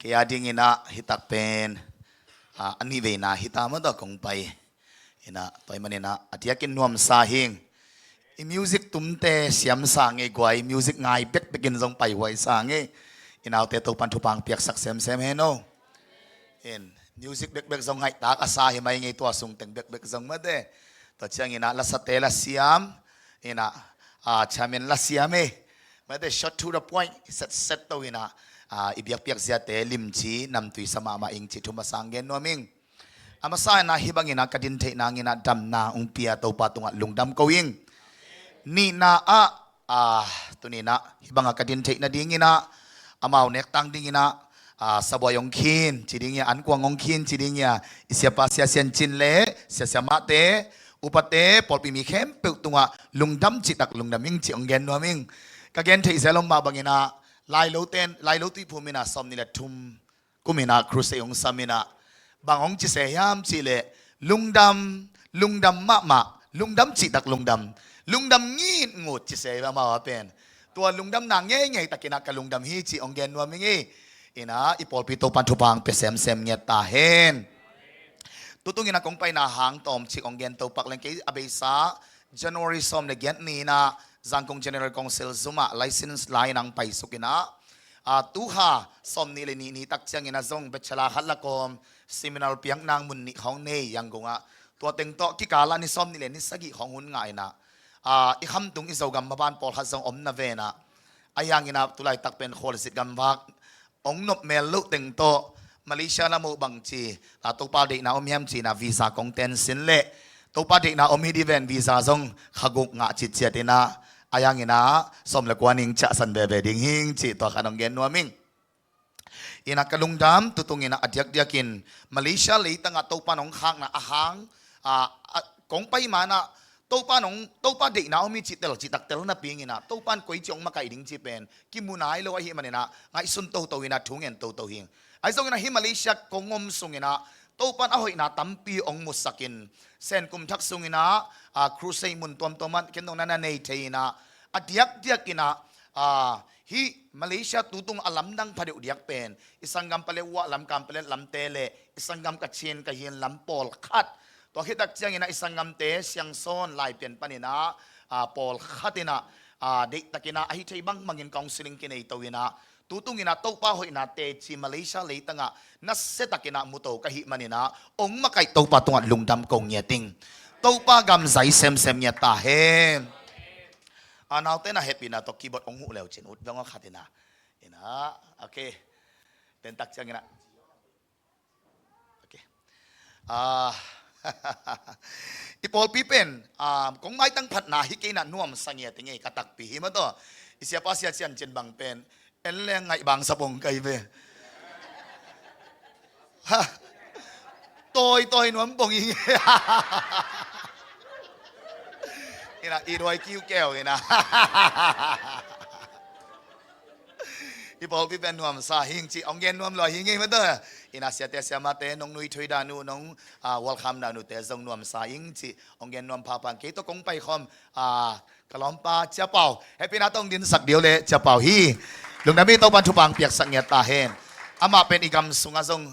kaya dingina hitak pen ani ve na hitama da kong pai ina toy manina atiakin nuam sahing i music tumte siam sang e gwai music ngai pek pekin jong pai wai sang e inaw te to pan thu pang piak sak sem sem he no in music bek bek jong ngai tak asa hi mai ngai to sung teng bek bek jong ma de to chang ina la satela siam ina chamen la siam e ma de short to the point set to ina ibiak piak zia te lim chi nam tui sama ma ing chi thuma sang gen no ming amasa na hibangina kadin the na ngina dam na ung pia to patunga lungdam koing ni na tunina hibanga kadin the na dingina amau nek tang dingina saboyong kin chidingya ankwangong kin chidingya isiapa sia sian chin le sia sia ma te upate polpi mi khem pe tunga lungdam chi tak lungdam ing chi ong gen no ming ka gen the selom ba bangina lai lo ti phumina somnila thum kumina cruise ong samina bangong chi se yam chi le lungdam ma lungdam chi tak lungdam ngin ngut chi se ba ma pen tua lungdam na nge takina ka lungdam hi chi ong gen wa mingi ina ipol pito pan thupang pe sem nge ta hen tutungina kong pai na hang tom chi ong gen to pak leng ke abesa January som ne gen ni na Zangkong General Council Zuma license line ang pai sukina tuha som ni le ni tak chiang ina zong bechala halakom seminar piang nang mun ni hong nei yang gonga tua teng to ki kala ni som ni le ni sagi hong hun ngai na i kham tung i zogam maban pol ha zong om na ve na ayang ina tulai tak pen khol sit gam bak ong nop mel lu teng to Malaysia na mo bang chi to pa de na om yam chi na visa kong ten sin le to pa de na om hi diven visa zong khaguk nga chi chiatina ayang ina som la kwaning cha san be ding hing chi to kanong gen nuaming ina kalungdam tutungina adyak diakin Malaysia le tanga to panong khang na ahang kong pai mana to pa de na omi chitel chitak tel na pingina to pan koi chong makai ding chi pen kimunai lo hi manina ngai sun to ina thungen to hing ai zong ina hi Malaysia kongom sungina to pan ahoi na tampi ong musakin sen kum thak sungina cruise mun tom toman kendong nana nei theina adyak ina hi Malaysia tutung alam nang phadeu diak pen isangam pale wa lam kam pale lam tele isangam ka chen ka hin lam pol khat to hitak chiang ina isangam te siang son lai pen panina pol khatina de takina ahi thei bang mangin counseling kinai tawina tutung ina to pa hoina te chi Malaysia leitanga na setakina muto ka hi manina ong makai to pa tunga lungdam kong nyeting to pa gam zai sem nya ta he anaw te na happy na to keyboard ong hu leo chin ut bang khatina ina okay ten tak chiang ina okay ipol pipen kong mai tang phat na hi ke na nuam sangye tinge katak pi hi ma to isia pa sia chian chen bang pen en le ngai bang sapong kai ve tôi nuam bong hi ina iroi kiu keo ina ipol pipen nuam sa hing chi ong gen nuam lo hing ngai ma to ina sia te sia ma te nong nui thui da nu nong welcome da nu te zong nuam sa ing chi ong gen nuam pa pan ke to kong pai khom kalom pa cha pau happy na tong din sak dio le cha pau hi lung na mi to pan thu pang piak sak nge ta hen ama pen igam sunga zong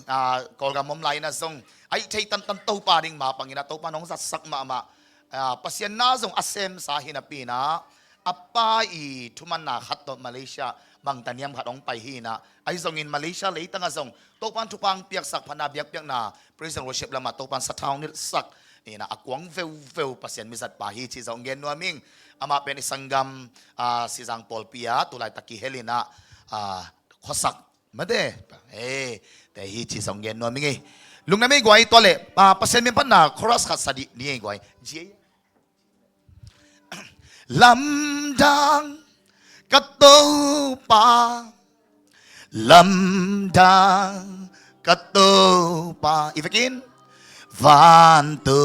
kol gam mom lai na zong ai thei tan to pa ding ma pangina to pa nong sat sak ma pasien na zong asem sa hinapi na apa i thuman na khat to Malaysia bang taniam khat ong pai hi na ai zong in Malaysia le tanga zong to pan thu pang piak sak phana biak na praise and worship lama to pan sa thang ni sak ina akwang veu pasien misat pa hi chi zong gen nuaming ama pen isanggam si Zang Paul pia tulai taki helina khosak made te hi chi zong gen nuaming lung na me gwai tole pasien mi pan na chorus khat sadi ni gwai ji lamdang katopa lamdang katopa ifakin vanto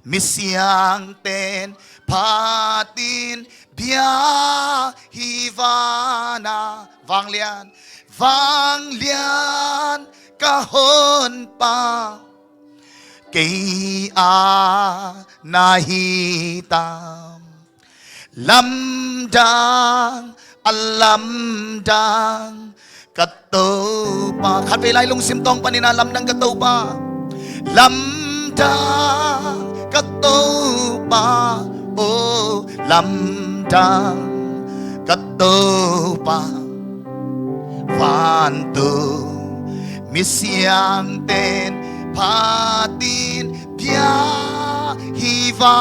misyang ten patin bia hivana vanglian kahon pa kay nahitam lamdang alamdang katopa paขัดไปไล่ลงซิมตองปานินาลำดังกะโตปาลำดังกะโตปาโอ้ลำดังกะโตปาฟานตูมีเสียงเต้นพาดินพิยาฮิวา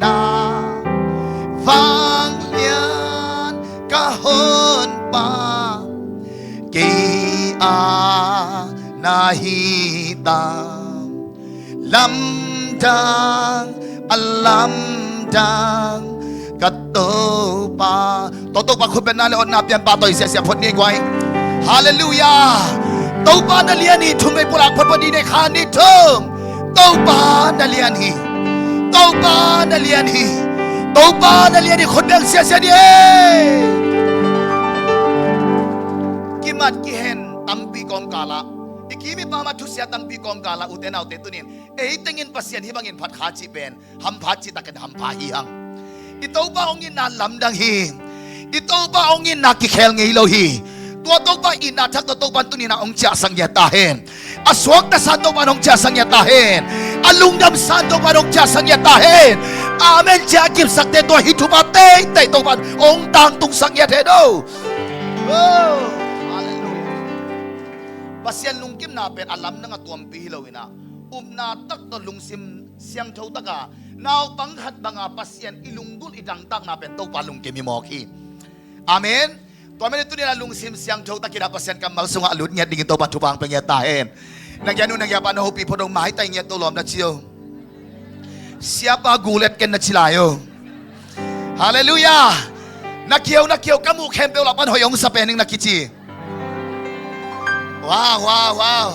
นาฟังเลียนกะฮอนปาเกีอานาฮิตาลำดังอัลลัมดังกะโตปาโตปาคุณเป็นนาเลออนนาเปียนปาโตอิเสียพอดีกว่าฮาเลลูยาโตปานาเลียนีทุ่มไปปุรักพอดีในคานิเทิงโตปานาเลียนีโตปานาเลียนีโตปานาเลียนีคนเดียวเสียดีกิมัดกิเห็นตั้มปีกอมกาลาอีกมีปามาทุเสียตั้มปีกอมกาลาอุเทนเอาเตตุนินตั้งอินปัสยันฮิบังอินพัดขาจีเป็นฮัมพัดจีตักกันฮัมพาฮิฮังอิโตปาองอินนาลำดังฮีอิโตปาองอินนากิเคลเงยโลฮีตัวโตปาอินนาทักตัวปันตุนินาองจ่าสังยาตาเฮนอสวกตสันโตปานองจ่าสังยาตาเฮนอลุงดำสันโตปานองจ่าสังยาตาเฮนอาเมนจ่ากิบสักเตตัวฮิตุปาเตเตโตปานองตังตุงสังยาเทโดโอ้ฮาเลลูยาปัสยันลุงกิมนาเป็นอัลลัมนังตัวมปีฮิโลวินานาตักตัวลุงซิมเสียงเท่าตะกานาวปังหัดบังอาปัสยันอิลุงดุนอิดังตักนาเป็นโตปาลุงเกมิมอคีอาเมนตัวไม่ได้ตุนีนะลุงซิมเสียงเท่าตะกินาปัสยันกำมังสงอาลุดเงียดิ่งโตปัจจุบันเป็นเงียตาเห็นนักยานุนักยาปานโฮปีพดงไม้ไตเงียตัวหลอมนัดเชียว siapa gulet ken na chilayo haleluya nakiyaw kamu kempel lapan hoyong sa pening nakichi wow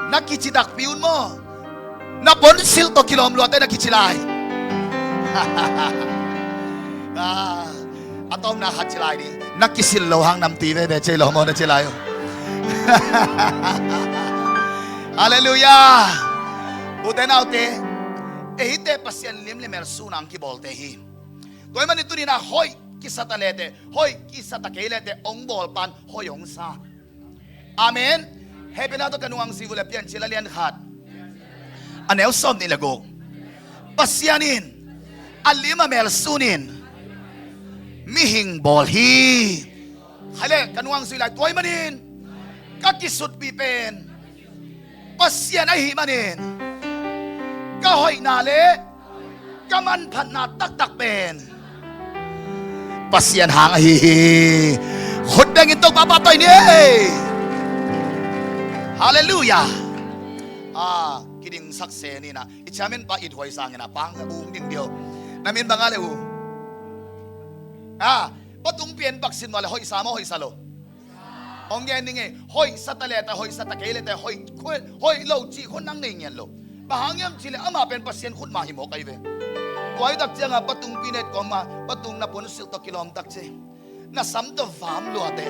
nakichi dak piun mo naponsil to kilom luate nakichilay atom na hachilay di nakisil lohang namti be chelo mo na chilayo haleluya uten autte ehite pasyan limlimer sunang kibolte hi toy man itu na hoy kisatalete hoy kisatakelete ong bolpan hoyong sa amen happy na to kanuang sivula pian sila lian khat anew som nilago pasyanin alima melsunin mihing bol hi hale kanuang sila toy manin kakisut pipen pasyan ay himanin kahoy nale kaman pan na tak pen pasyan hang hi khudang itong papatoy ni hallelujah kining sakse ni na ichamin pa ithoy sang na pang ung ding dio namin bangale u patung pien baksin wala hoy sama hoy salo ong gen ninge hoy sataleta hoy satakeleta hoy lo chi khon nang ning yan lo bahangyam chile ama pen pasien khut ma himo kai ve wai dak changa patung pinet ko ma patung na pon sil to kilom tak che na sam to vam lo ate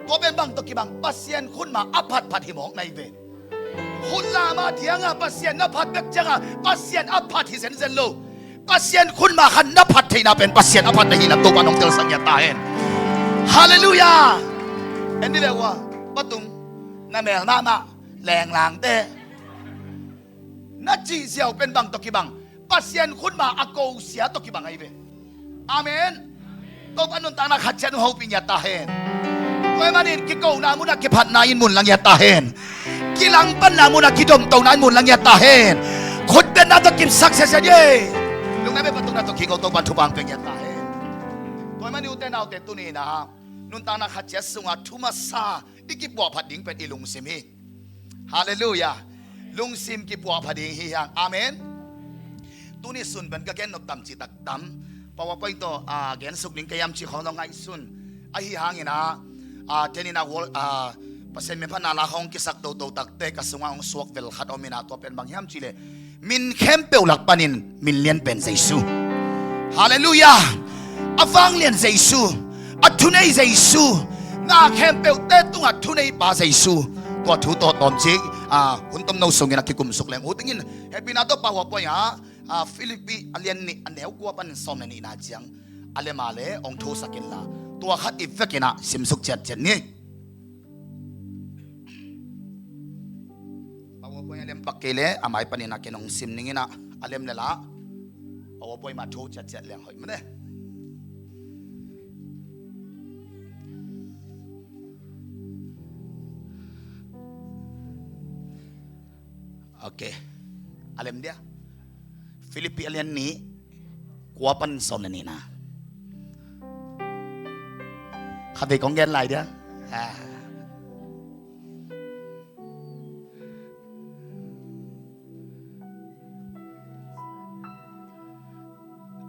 ko ben bang to ki bang pasien khut ma aphat phat himo nai ve khut la ma thianga pasien na phat bek changa pasien aphat hi sen zen lo pasien khut ma khan na phat theina pen pasien aphat na hi na to panong tel sang ya ta hen hallelujah endi le wa patung na mel mama leng lang te na chi siao pen bang to ki bang pasien khun ma ako sia to ki bang ai ve amen to panon ta na khatchen ho pi nya ta hen toy manin ki ko na mu na ki phat na in mun lang ya ta hen ki lang pan na mu na ki dom to na mun lang ya ta hen khut ben na to kim success ye lung na be patung na to ki ko to pan thu bang pen ya ta hen toy mani uten au te tu ni na nun ta na khatche sunga thuma sa ikip bo phat ding pen ilung simi hallelujahลุงซิมกิปัวพอดีฮียังอาเมนตุนี่สุนเป็นก็แกนนกต่ำจิตักต่ำเพราะว่าไปต่อแกนสุกนิ่งกยำจีของน้องไงสุนไอฮียังนะเจนี่นะวอลเปอร์เซ็นต์มีพันนาลาของกิสักโตตักเตะกสงองสวกเวลขัดอมินาตัวเป็นบางยามจีเลมินเข้มเปลวหลักปานินมินเลียนเป็นเจซูฮาเลลูยาอฟังเลียนเจซูอัทุเนยเจซูน่าเข้มเปลวเตะตุงอัทุเนยปาเจซูตัวทุตัวตอนจีคุณต้มน้ำส่งเงินกิกุมสุกแรงโอ้ตั้งยินเฮปินาโตปาวปอยฟิลิปปีอันเลียนนี่อันเดียวกว่าปันสมนี่นาจังอันเลมาเลองทูสักินละตัวขัดอีเฟกินะซิมสุกเจ็ดนี่ alem pakele amai panina kenong simningina alem lela awo poi ma tho chat chat leng hoi mane okay alem dia Filipi alien ni kuapan som na ni na khabe kong gen lai dia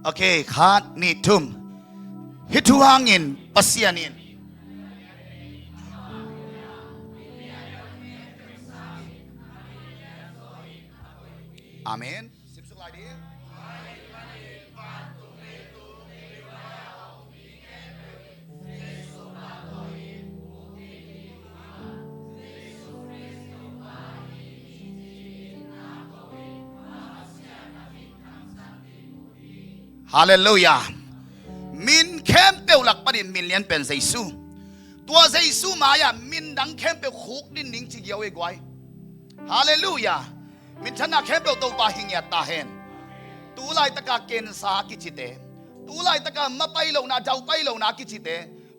okay khat ni tum hitu hangin pasianin amen sipsuk lai dia Hallelujah. Min kempel lak padin million pen Jesu. Tua Jesu maya min dang kempel khuk din ning chi yawe gwai. Hallelujah. Min chana kempel to pa hingya ta hen. Tu lai taka ken sa kichite. Tu lai taka mapai lo na jau pai lo na kichite.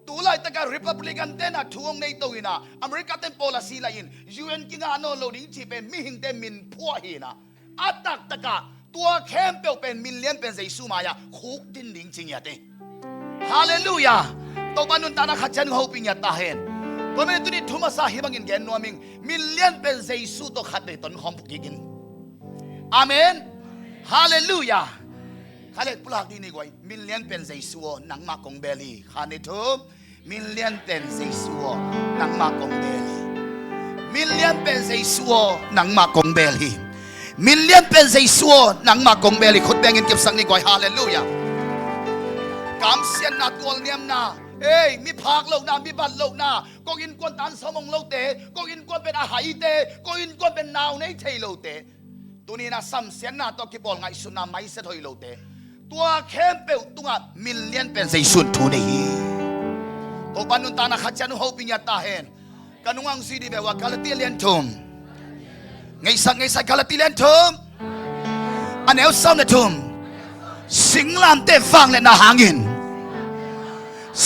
Tu lai taka Republican ten na thuong nei to ina. America ten policy la in. UN kinga no lo ning chi pen mi hing ten min phua hi na. Atak takaตัวแคมเปลเป็นมิลเลียนเป็นเยซูมายาคุกดินลิงจริงอย่างเด้ฮาเลลูยาตัวปนุนตานักขัดจันเขาปิญญาตาเห็นตัวเมื่อตุนี้ทุมาสาฮิบังกินแกนนัวมิงมิลเลียนเป็นเยซูตัวขัดเลยตนหอมพุกิกินอาเมนฮาเลลูยาข้าเล็กปลากดีนี่กว่ามิลเลียนเป็นเยซูนังมากงเบลีข้าในทุมมิลเลียนเป็นเยซูนังมากงเบลีมิลเลียนเป็นเยซูนังมากงเบลีมิลเลียนเป็นเยซูนังมากงเบลีขุดแบงเงินเก็บสังนี่กว่าฮาเลลูยากำเสียนนักวอลเนียมนาเอ้ยมีพักโลกนามีบัตรโลกนาก็อินกวนตันสมองโลกเตก็อินกวนเป็นอาหารเตก็อินกวนเป็นนาวในเทโลเตตัวนี้นะซ้ำเสียนนาตัวกิบอลไงสุนาไม่เสถียรโลเตตัวเข้มเปลตัวมิลเลียนเป็นเยซูทุนนี้ตัวปนุนตานะขัดจันหูปิญญาตาเห็นกันนุ่งซีดีแบบว่ากาลติเลียนทุมไงสักกาลติเลียนทุมอันเอลซ้ำในทุมสิงลามเตฟังเลยนะหางิน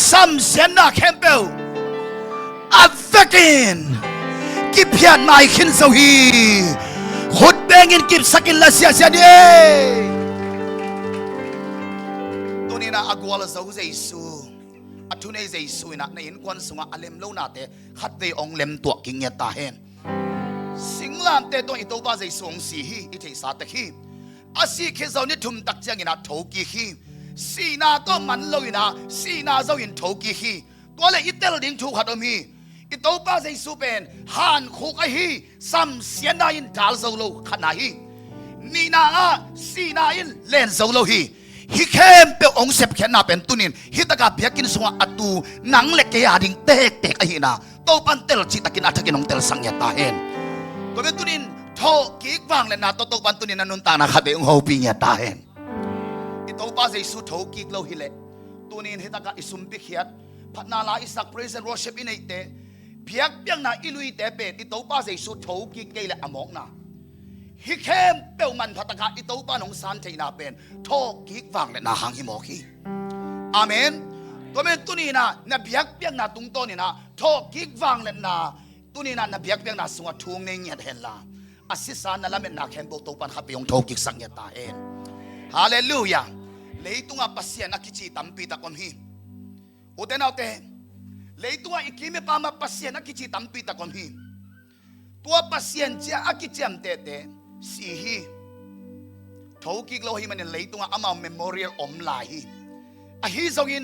ซ้ำเสียนนาเข้มเปลอัฟเฟกินกิบยันไม่ขึ้นสวีขุดแบงเงินกิบสักินละเสียดีตัวนี้นะอากวาลเจ้าเยซูอัทุนเยซูนะในอินควันสงฆ์อเลมโลนาเตขัดเตองเลมตัวกิงเงตาเห็นสิงลามเตตัวอิโตบาเยซูองสีฮีอิเทสาตะฮีอาศัยแค่เจ้านี่ทุ่มตักจังอินะทกีฮีสีนาตัวมันลอยนะสีนาเจ้าอินทกีฮีตัวเลยอิเตลดิ้งถูกขัดอมีอิโตบาเยซูเป็นฮันคุกไอฮีซัมเสียนนาอินดาลเจ้าโลขัดนาฮีนีนาสีนาอินเลนเจ้าโลฮีฮิเข้มเปองเสพแค่นาเป็นตุนินฮิตะกาเบียกินสวงอัตูนังเล็กเกียดิ่งเตกเตกไอฮีนาโตปันเตลจิตะกินอัตกินองเตลสังยตาเห็นตัวเป็นตุนินโทกิกวางเลยนะโตปันตุนินนันตานะขัดเองหูปิญญาตาเห็นอิโตปาเยซูโทกิกโลฮิเลตุนินฮิตะกาอิสุมปิเขียดพัฒนาลาอิสักเพรสเซนต์วอร์ชิปอินเอเตเพียกเปียงนาอิลุยเตเป็ดอิโตปาเยซูโทกิกเกลอมอกนาฮิเข้มเปลมันพัตกาอิโตปานองซานเทนาเป็นโทกิกฟังเลยนะหางฮิโมกีอาเมนตัวเป็นตุนีนะนบียักเปียงนาตุงโตนี่นะโทกิกฟังเลยนะตุนีนะนบียักเปียงนาสวดทุ่งในเงียดเห็นละอาศิสานะละเมนนาเข้มโบโตปันขับไปยงโทกิกสังยตาเอ็นฮาเลลูยาเลยตุงอาปัสเซียนักกิจิตัมปีตะกอนฮีอุเทนเอาเตเลยตุงอาอิกิเมปามาปัสเซียนักกิจิตัมปีตะกอนฮีตัวปัสเซียนเจ้าอากิจิมเตเตสีฮีทกิกโลฮีมันเลยตัวอามาเมมโมเรียลอมลายฮีอาฮีส่งอิน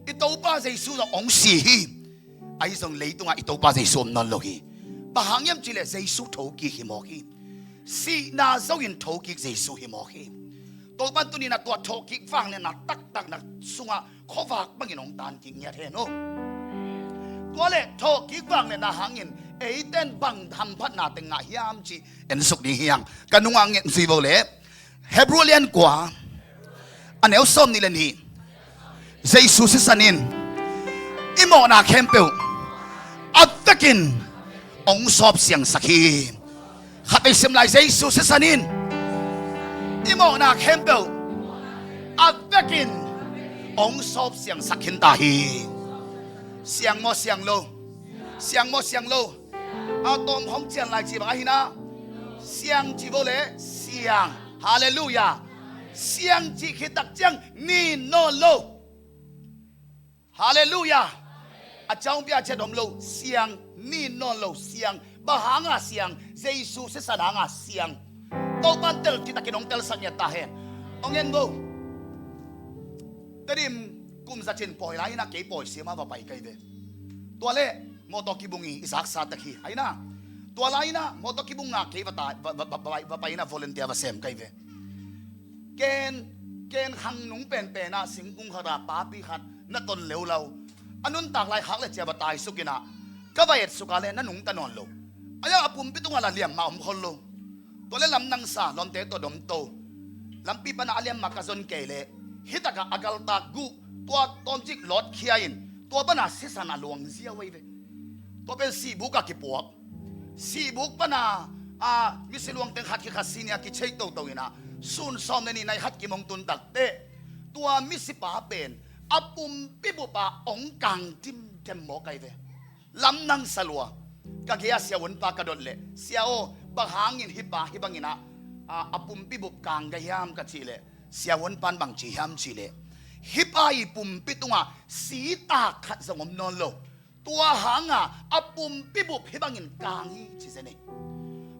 อิโตปาเยซูเราองสีฮีอาฮีส่งเลยตัวอิโตปาเยซูนั่นโลฮีบางอย่างจิเลเยซูทกิกฮิโมฮีสีนาส่งอินทกิกเยซูฮิโมฮีตัวปันตุนีนักตัวทกิกฟังเนี่ยนักตักนักสุงะข้อฝากบางอย่างองตานกิงเนี่ยเทโนตัวเล็กทกิกฟังเนี่ยนะหางอินเอเดนบังทำพัฒนาแต่งงานยามจีเอ็นสุกดีเฮียงกันนุ่งเงินซีโบเล่เฮบรูเลียนกว่าอันเอลซอมนี่เลยนี่เยซูสิสันินอิโมนาเข้มเปลอัตตะกินองสอบเสียงสักฮี ขัดไอเสียมลายเจสุเสสันินอิโมนาเข้มเบลอัดเวกินองศอบเสียงสักหินตาฮีเสียงโมเสียงโลเสียงโมเสียงโลเอาตอมของเจียนลายจีบอะไรนะเสียงจีโบเลเสียงฮาเลลูยาเสียงจีคิดตักจังนี่โนโลฮาเลลูยาอาจารย์พี่อาจารย์ดมโลเสียงนี่โนโลเสียงบะหางาเสียงเยซูเสสหางาเสียงโตปันเตลkita kinong tel sa niya tahen ongen go terim kum sa chin poi lai na ke poi sima ba pai kai ve tuale moto kibungi isak sa takhi ai na tualai na moto kibunga ke ba pai na volunteer ba sem kai ve ken hang nung pen pe na singkung khara pa pi khat na ton leu lau anun tak lai khak le che ba tai sukina ka vai sukale na nung tanon lo aya apum pitunga la liam ma khol loตัวเล่นลำนังสาลมเตตัวดมโตลำปีปนาเลียมมากระซนเกลเลฮิตากะอากาลตากูตัวตอนจิกหลอดเขียนตัวปนาสิสนาหลวงเสียไว้เวตัวเป็นสีบุกกิปวกสีบุกปนามิสลวงเต็งหัดกิขัดสีเนี่ยกิเชยโตโตอินะซุนซ้อมในหัดกิมงตุนตักเตตัวมิสิปาเป็นอปุ่มปิบุปาองกังจิมเจมโมไกเวลำนังสลัวกะเกียเสียวนปากระโดดเละเสียโอบางหางอินฮิบังอินะอปุ่มปิบุบกางกะยามกะชีเละเสียวนปันบังจียามชีเละฮิปายปุ่มปิตุงะสีตาขัดสงมนอนโลตัวหางอปุ่มปิบุบฮิบังอินกางฮีชิเสนี่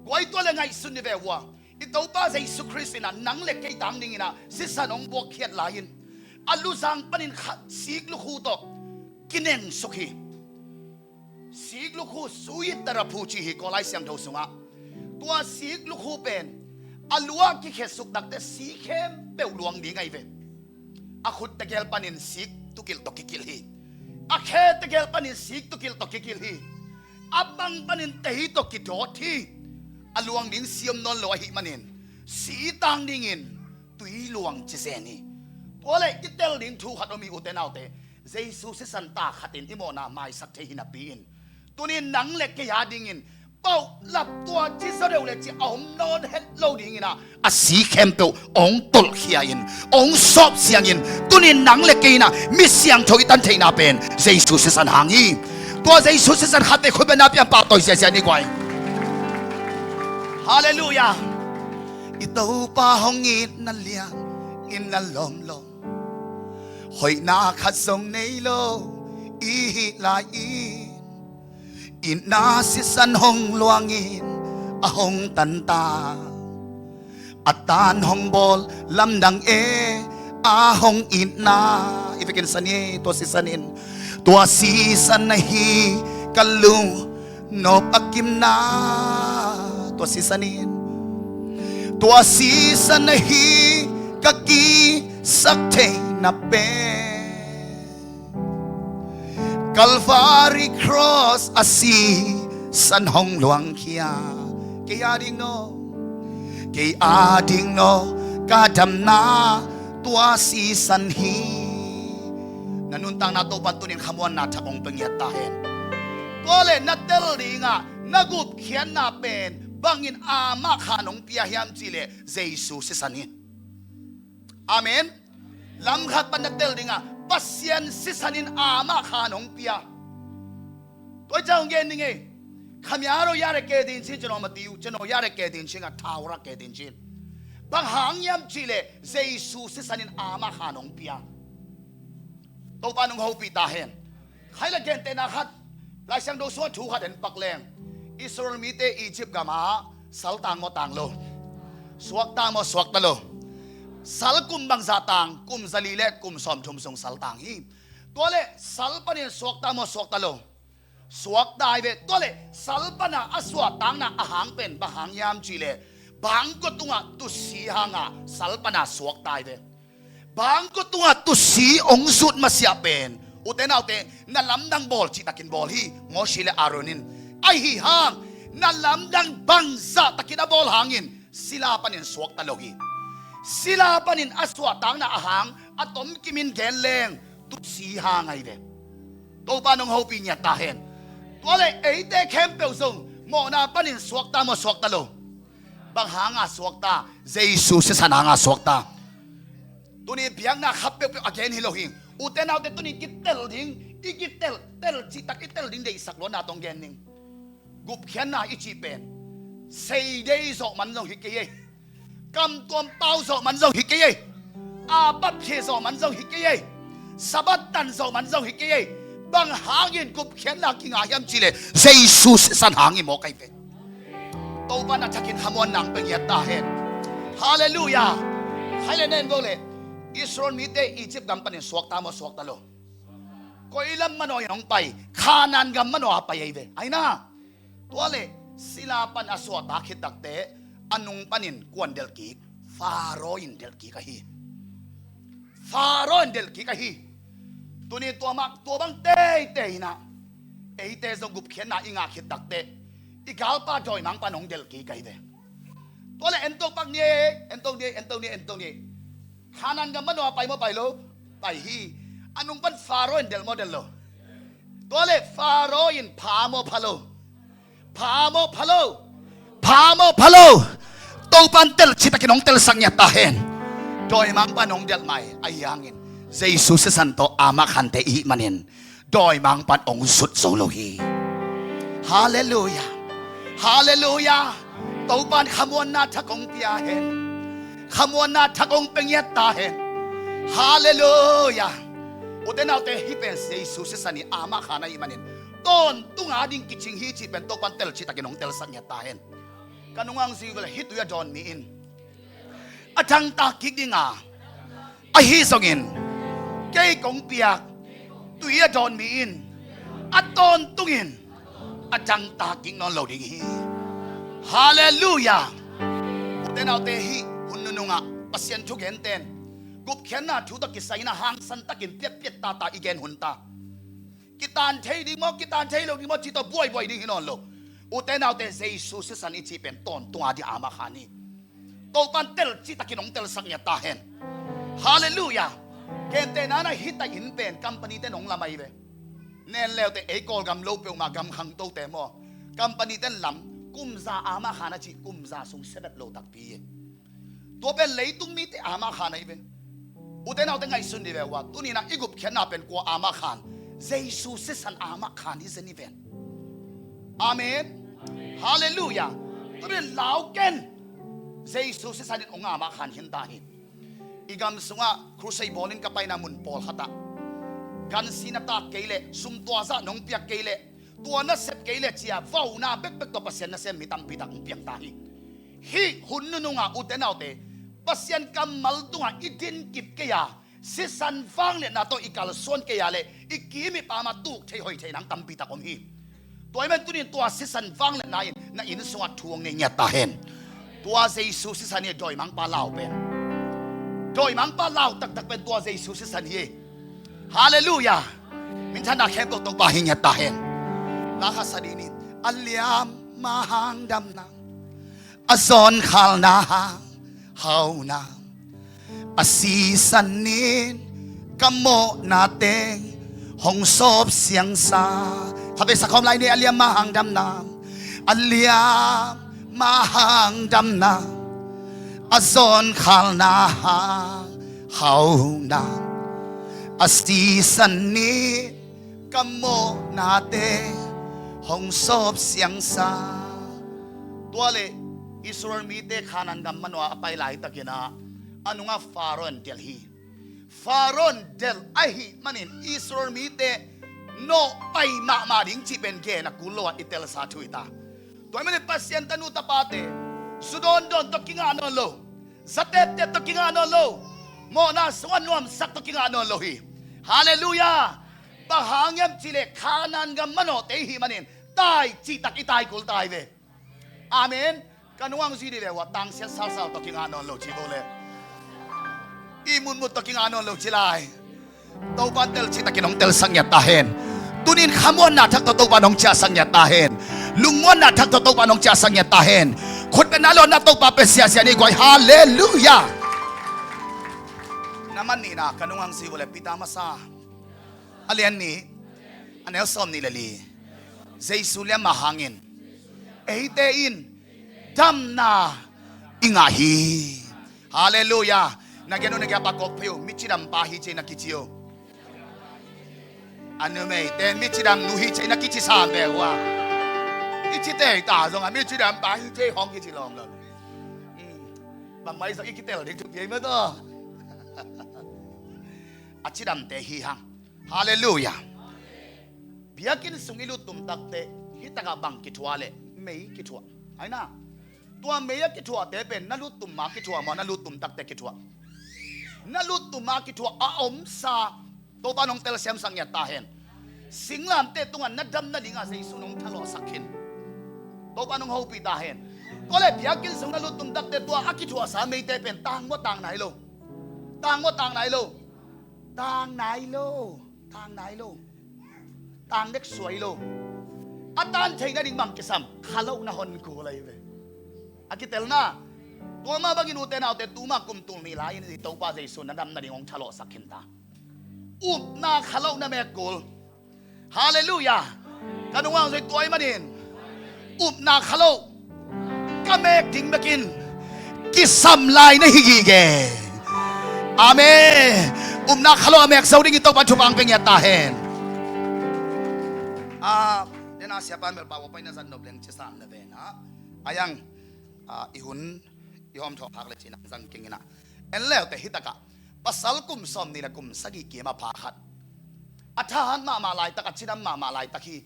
กวยตัวเลงไงสุนิเววะอิตาป้าเยซูคริสต์นะนังเล็กไก่ตังนิงนะสิสานองบวกเขียดลายินอัลลุซังปันินขัดสีกลุคูโตกินเองสุขีสีกลุคูสุยตระพูชีฮิก็ไล่เสียงโทสุงะตัวสีกลุคูเป็นอลัวกิเขสุกดักแต่สีเข้มเปลวหลวงดีไงเวอาขุดตะเกลปันินสีกตุกิลตกิกิลฮีอาเคตะเกลปันินสีกตุกิลตกิกิลฮีอาบังปันินเตหิตกิโดทีอลวงดิ้งเสียมนนลอยหิมันินสีตังดิ้งินตุยหลวงจิเซนีตัวเล็กกิเตลดิ้งทูขัดมีอุเตนเอาเตเยซูสิสันตาขัดินอิโมนาไม่สักเทหินาปีนตัวนี้หนังเล็กกยาดิ้งินเป่าหลับตัวจิสเร็วเลยจีอมนอนเฮ็ดโลดิ้งินะอาสีเข้มเปลองตุลเขียนองสอบเสียงยินตัวนี้หนังเล็กกินะมิเสียงโชยตันเทนาเป็นเยซูสิสันหางยีตัวเยซูสิสันขัดเตคุเป็นนับยังปากต่อยเสียนี่กว่าฮาเลลูยาอิตาปาหงอินนัลเลียอินนัลลอมลมหอยนาขัดส่งในโลอีฮิลาอินนาสิสันหงลวงอินอหงตันตาอัตานหงบอลลำดังอาหงอินนาอีฟิกินสันเยตัวสิสันินตัวสิสันฮีกัลลุนบอักิมนาตัวซีซันินตัวซีซันฮีกะกีสักเทนับเปกัลฟารีครอสอาซีสันหงหลวงเขียเกียดิงโนเกียดิงโนกาดำนาตัวซีซันฮีนันุนตังนาโตปันตุนินขมวนนาทักองเปงยตาเห็นตัวเล่นนัดเตลดิงะนักุบเขียนนาเป็นบางอินอามาขานงเปียยามจิเลเยซูสิสันินอาเมนลำขัดปันนัดเตลดิงะปัสยันสิสันินอามาขานงเปียตัวเจ้าเงินนี่ไงขมีอาโรยาเรเกดินชินจะนอมาติวจะนอยาเรเกดินชินกับท้าวรักเกดินชินบางหางยามจิเลเยซูสิสันินอามาขานงเปียตัวปานงหูปีตาเห็นใครละเกนเตนะขัดลายเสียงโดสวดถูกขัดเห็นปักแรงอิสราเอลมีเตอียิปต์กามาสัลต่างโมต่างโลสวกต่างโมสวกตะโลสัลกุมบังซาต่างกุมซาลีเล่กุมสอมทุมทรงสัลต่างฮีตัวเล่สัลปนิสวกต่างโมสวกตะโลสวกได้เวตัวเล่สัลปนาอสวกต่างน่ะอาหางเป็นบะหางยามจีเล่บางก็ตุงะตุสีหางะสัลปนาสวกได้เวบางก็ตุงะตุสีองสุดมาเสียเป็นอุเตนเอาเตนั่นลำดังบอลจีตะกินบอลฮีงอชิเลอารอนินไอฮีหางนั่นลำดังบังซาตะกินบอลหางอินศิลาปนินสวกตะโลกีศิลาปนินอสวะต่างน่ะอาหางอะตอมกิมินแกนแรงตุสีหางไงเวตัวปานงหูปีเนี่ยตาเห็นตัวเลยเอเตเข้มเปลซงโมนาปนินสวกตามสวกตะโล bang hanga swakta Jesus sa hanga swakta tuni biang na khappe again hilohing uten out tuni kitel ding ikitel tel chitak itel ding dei saklo na tong gening gup khian na ichipen sei dei so man jong hikye kam tuam pau so man jong hikye a bap khe so man jong hikye sabat tan so man jong hikye bang hangin gup khian na kinga yam chile Jesus san hangi mo kai pe to ba na chakin hamon nang pe ya ta hen hallelujah hallelujah gole Israel mi te Egypt gam panin swakta mo swakta lo ko ilam mano yong pai khanan gam mano apay ve ay na tuale sila pan aswata khitakte anung panin kwan del ki faro in del ki kahi faro in del ki kahi tuni to mak to bang te na ei te zo gup khen na inga khitakte igal pa joy mang panong del ki kahi ve tuale entong pag ni entong ni kanan gam mano apay mo lo pai hi anong pan faro in del model lo tuale faro in pamo phalo to pan tel chita kinong tel sangya tahen doi mang panong del mai ayangin Jesus santo ama khante I manin doi mang pan ong sut solohi hallelujah hallelujah to pan khamon na thakong piahen khamon na thakong pengyat tahen hallelujah uten autte hipen Jesus sani ama khana I manin ton tunga ding kiching hi chi pen to pan tel chi takinong tel sangya tahen kanungang si wala hitu ya John mi in atang ta kidinga ahi songin kay kong piak tu ya John mi in aton tungin atang ta king non lo ding hi hallelujah uten autte hi hunununga pasien chu genten gup khen na thu ta kisai na hang san takin piet ta igen hunta kitan thei di mo kitan thei lo di mo chito boy ding hinon lo uten autte Jesus san ichi pen ton tunga di ama khani to pan tel chi takinong tel sangya tahen hallelujah kente na hita in pen company te nong lamai ve nen leo te e kol gam lo pe ma gam khang to te mo company ten lam kumza ama khana chi kumza sung sebet lo tak pi to pen leitung mi te ama khana ive uten autte ngai sun di ve wa tunina igup khen na pen ko ama khan Jesus san ama khan is an event amen hallelujah tore lauken Jesus san in onga ama khan hindahin igam sunga crusade bolin kapay na mun pol hata gan sinata keile sumtwa nong piak keile tuana set keile chia vau na bek to pasien na sem mitang pitak piak tahi hi hunnununga utenaute pasien kamal tunga idin kip kaya si san fang le na to ikal son kaya le ikimi pa ma tuk thei hoi thei nang tampi ta kom hi toy men tunin tua si san fang le na in suwa thuang ne nya ta hen tua Jesus si san ye doi mang pa lao pen doi mang pa lao tak pen tua Jesus si san ye hallelujah min than na khem to pa hin nya ta hen la kha sadini aliam mahang dam na azon khal na hau na asisanin kamo nating hong sop siyang sa habi sa komlay ni aliam mahang damnam aliam mahang damnam azon khal na hau na asisanin kamo nating hong sop siyang sa tuwale Israel mite kanan gam manwa apay lahi takina ano nga faron del hi faron del ahi manin Israel mite no pay mamading chipen ge na kulo at itel sa tuita to ay pasien tanu tapate sudon don to kinga no lo zatete to kinga no lo mo na swanwam sak to kinga no lo hi hallelujah bahangyam chile kanan gam mano te hi manin tai chitak itay kul tai ve amen kanuang sini le wa tang sia sal to kinga no lo chibole imun mo to kinga no lo chilai to bantel chita kinong tel sangya tahen tunin khamon na thak to panong cha sangya tahen lungmon na thak to panong cha sangya tahen khut penalo na to pa pesia sia ni goi hallelujah naman ni na kanuang si wala pita masa alian ni anel som ni lali zaisulya mahangin eitein damna inga hi hallelujah na geno na gapakok pyo michidam pahi che na kichio anu me te michidam nuhi che na kichi sa be wa ichite ta zong a michidam pahi che hong kichi long lo bang mai sa ikitel de tu ye ma to achidam te hi hang hallelujah biakin sungilu tum takte hitaka bang kitwale mei kitwa aina tua meya kitwa te pen nalu tum ma kitwa ma nalu tum takte kitwa nalu tum ma kitwa a om sa to ba nong tel sem sang ya ta hen singlam te tungan nadam na linga sa isunong thalo sakhin to ba nong hopi ta hen kole biakin sung nalu tum takte tua akitwa sa mei te pen tang mo tang nai lo tang mo tang nai lo tang nai lo tang nai lo tang nek suai lo atan thei na ding mang kisam khalo na hon ko lai ve akitel na tua ma bangin uten autte tuma kum tul ni lai ni to pa jai sun nadam na ding ong thalo sakhin ta na khalo na me kul hallelujah kanuwang sai toy manin na khalo ka mek ding makin kisam lai na higi ge amen na khalo mek sau ding to pa chupang peng ya ta hen dena siapa mel bawa pa na san nobleng chisan na ve na ayang ihun ihom thok phak le chin sang king ina en leo te hitaka pasal kum som ni la kum sagi ki ma pha khat athan ma lai tak achinam ma lai takhi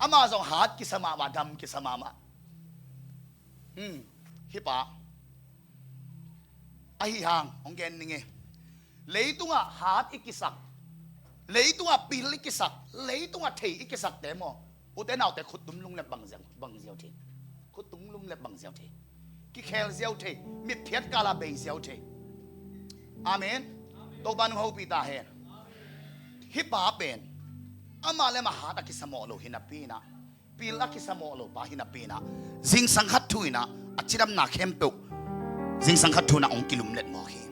ama jong hat ki sama wa dam ki sama ma hipa ahi hang onggen ninge leitunga hat ikisak leitunga pil ikisak leitunga thei ikisak te mo uten autte khutum lung le bang jiao the khutum lung le bang jiao the ki khel jiao the mi phiat kala bei jiao the amen to ban ho pi ta he hi pa pen ama le ma ha ta ki samo lo hinapina pil a ki samo lo ba hinapina jing sang khat thuina achiram na khem pe jing sang khat thuna ong kilum let mo hi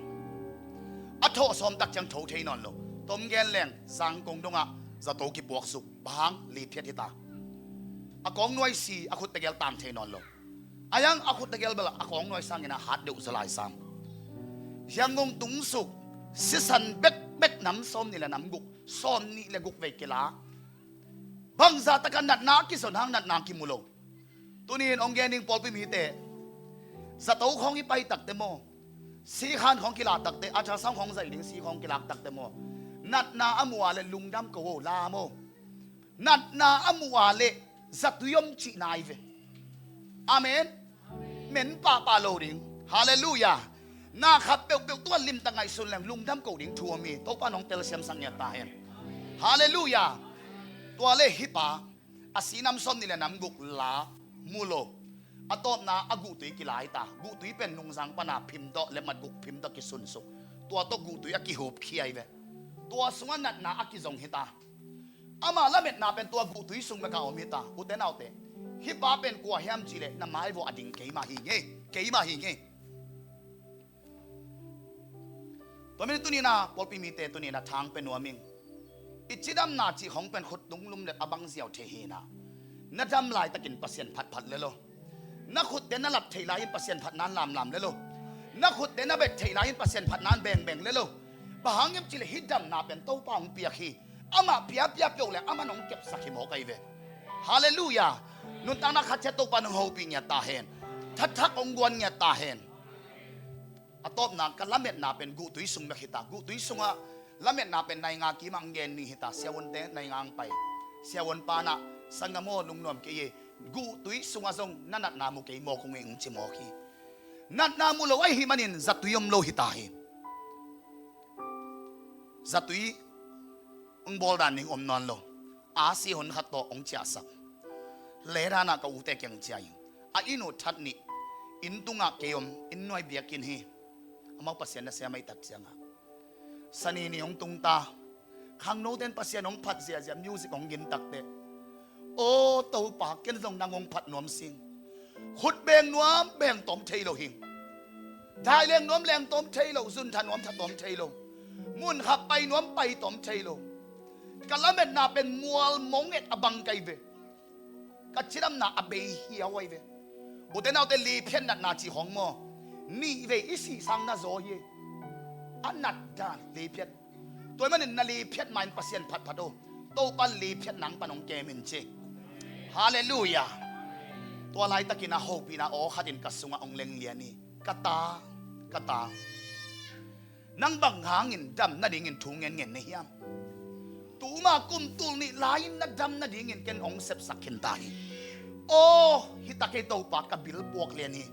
atho som tak chang tho thein on lo tom gen leng sang kong donga za to ki buak su bang li phiat hi ta akong noi si akhut tegel tam thein on lo ayang akhut tegel bela akong noi sang ina hat de uzalai sam yangong tung suk sisan bek nam som ni la nam guk som ni le guk ve kila bang za takan nat na ki son hang nat na ki mulo tunin ong gening pol pi mi te za to khong i pai tak te mo si khan khong kila tak te acha sang khong zai ding si khong kila tak te mo nat na amwa le lungdam ko la mo nat na amwa le zatuyom chi nai ve amen men pa lo ding hallelujah na khap pe tua lim tangai sun lem lungdam ko ding thua mi to pa nong tel sem sang ya ta hen hallelujah tua le hipa asinam som ni le nam guk la mulo atop na agu tui kilai ta gu tui pen nung sang pana phim do le mat guk phim do ki sun suk tua to gu tui aki hop khiai ve tua sunga nat na aki zong hita ama lamet na pen tua gu tui sung ma ka omita uten autte hipa pen kwa hiam chi le na mai vo ading ke ma hi nge to min tunina polpi mi te tunina thang pen nuaming ichidam na chi hong pen khut tung lum le abang ziaw the hi na nadam lai takin pasien phat le lo na khut te na lap thei lai pasien phat nan lam le lo na khut te na bet thei lai pasien phat nan beng le lo bahang yam chi le hidam na pen to pa ong pia khi ama pia pyo le ama nong kep sakhi mo kai ve hallelujah nun tang na khat che to pa nong ho pi nya ta hen thak ong gwan nya ta hen atop na kalamet na pen gu tui sung me hita gu tui sunga lamet na pen nai nga ki mang gen ni hita siawon te nai ngang pai siawon pa na sangamo lungnom ke ye gu tui sunga zong nanat na mu ke mo kong eng chi mo ki nat na mu lo ai hi manin zatuyom lo hita hi zatui ong bol dan ning om non lo a si hon khat to ong cha sak le ra na ka u te kyang chai a inu that ni in tunga keom in noi biakin hi amau pasien na sia mai tak sianga sani ni ong tung ta khang no den pasien ong phat zia music ong gin tak te o to pa ken zong nang ong phat nom sing khut beng nuam beng tom thei lo hing dai leng nuam leng tom thei lo zun than nuam tha tom thei lo mun khap pai nuam pai tom thei lo kalamet na pen mual monget abang kai ve kachiram na abei hi awai ve uten autte li phen na chi hong mo นี่เวอิสิสังนาโซเยอันนัดดานลีเพียดตัวมันนาลีเพียดมันเปอร์เซ็นต์พัดพัดโตโตปันลีเพียดหนังปนองเกมินเจฮาเลลูยาตัวลายตะกินาโฮปีนาโอขัดินกัสสุงองเลงเลียนี่กตานังบังหางินดำนาดิงินถุงเงินในเฮียมตูมากุมตูนี่ลายนัดดำนาดิงินเกนองเสพสักเข็นตายโอ้ฮิตาเกโตปากกับบิลปวกเลียนี่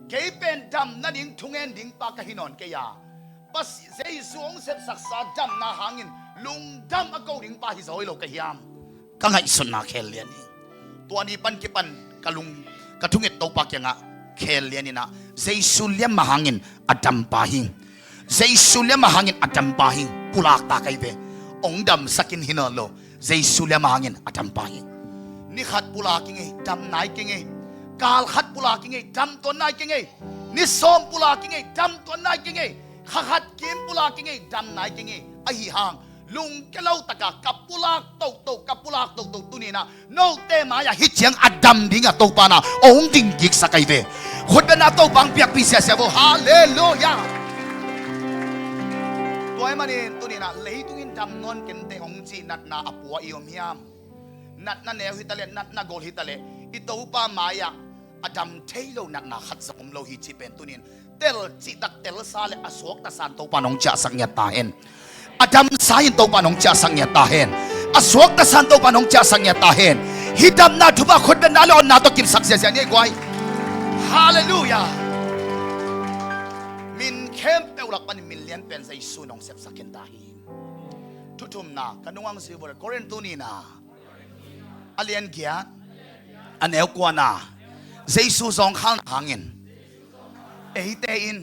เกยเป็นดำนาดิงถุงเงินดิงปากกับหินอนเกียปัสเซยสวงเสพสักสาดำนาหางินลุงดำอากดิงปาฮิโซยโลกเฮียมกังไงสุนนาเคลเลียนี่ตัวนี้ปันกิปันกะลุงกะทุงเอตโตปากยังอะเคลเลียนี่นะเซยสุเลียมมาหางินอดัมปาหิงZaisulya mahangin atam pahing pulak ta kay be ongdam sakin hinalo Zaisulya mahangin atam pahing ni khat pulaking e dam nai king e kal khat pulaking e dam ton nai king e ni som pulaking e dam ton nai king e khat kim pulaking e dam nai king e ahi hang lung kelau taka kapulak to tunina no te maya hichiang adam dinga to pana ong ding gik sakay be khodana to bang piak pisya sebo hallelujahตัวมันเองตัวนี้นะเลยตุกินดำนอนกันแต่องจีนัดนาอปัวอิอมยามนัดนาแนวฮิตาเลนัดนาโกลฮิตาเลอิตัวป้ามายาอดัมเทโลนัดนาขัดสมโลหิตเป็นตัวนี้เตลจิตักเตลซาเลอสวกตาสันตัวปานองจ่าสังเกตาเห็นอดัมสายตัวปานองจ่าสังเกตาเห็นอสวกตาสันตัวปานองจ่าสังเกตาเห็นฮิดัมนาทุบะคนนั้นแล้วนาตัวกินสักเสียนี่กวยฮาเลลูยามินเข้มเปลวกมันมิลเลียนเป็นใจสูนองเสพสักเกนตาฮีทุมนากันนุ่งสิบวันโคเรนตูนีนาอเลียนเกียอันเอลกวานาใจสูสองข้างหางเงินเอเตอิน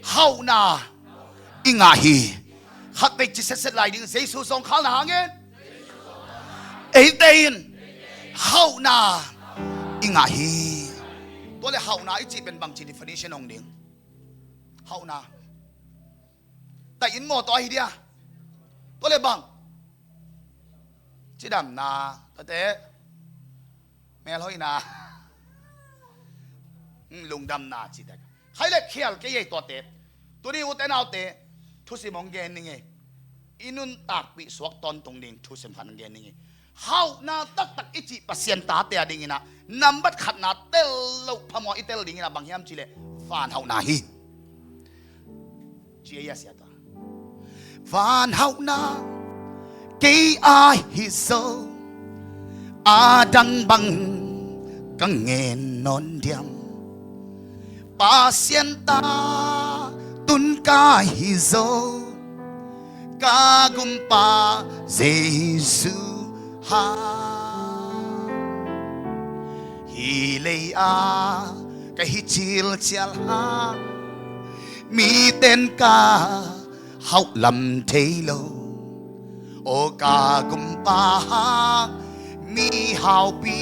เฮานาอิงาฮีขัดไปจิตเสดไหลดึงใจสูสองข้างหางเงินเอเตอินเฮานาอิงาฮีตัวเลเฮานาอิจิเป็นบางจีดิฟินิชันองดิ่งเฮานาแต่อินโมตัวฮีเดียตัวเลยบังจีดำนาตัวเตะแม่ลอยนาลุงดำนาจีเด็กใครเล็กเขียลกี่ตัวเตะตัวนี้อุตเตนเอาเตะทุสิมองเกนนี่ไงอินุนตักปีสวกตอนตรงดิ่งทุสิมพันเกนนี่ไงเฮานาตักอิจิปัสเซียนตาเตะดิ่งนะนำบัดขัดนาเตลลูกพมออิเตลดิ่งนะบางยามจีเล่ฟานเฮานาฮีจีเอสยาตาฟันเฮานาเกยอาฮิโซอาดังบังกังเงินนอนเดียมปาเซียนตาตุนกาฮิโซกากุมปาเจสุฮาฮิเลยากะฮิจิลเจลฮามีเต้นกาเฮาลำเทโลโอกากุมปามีเฮาปี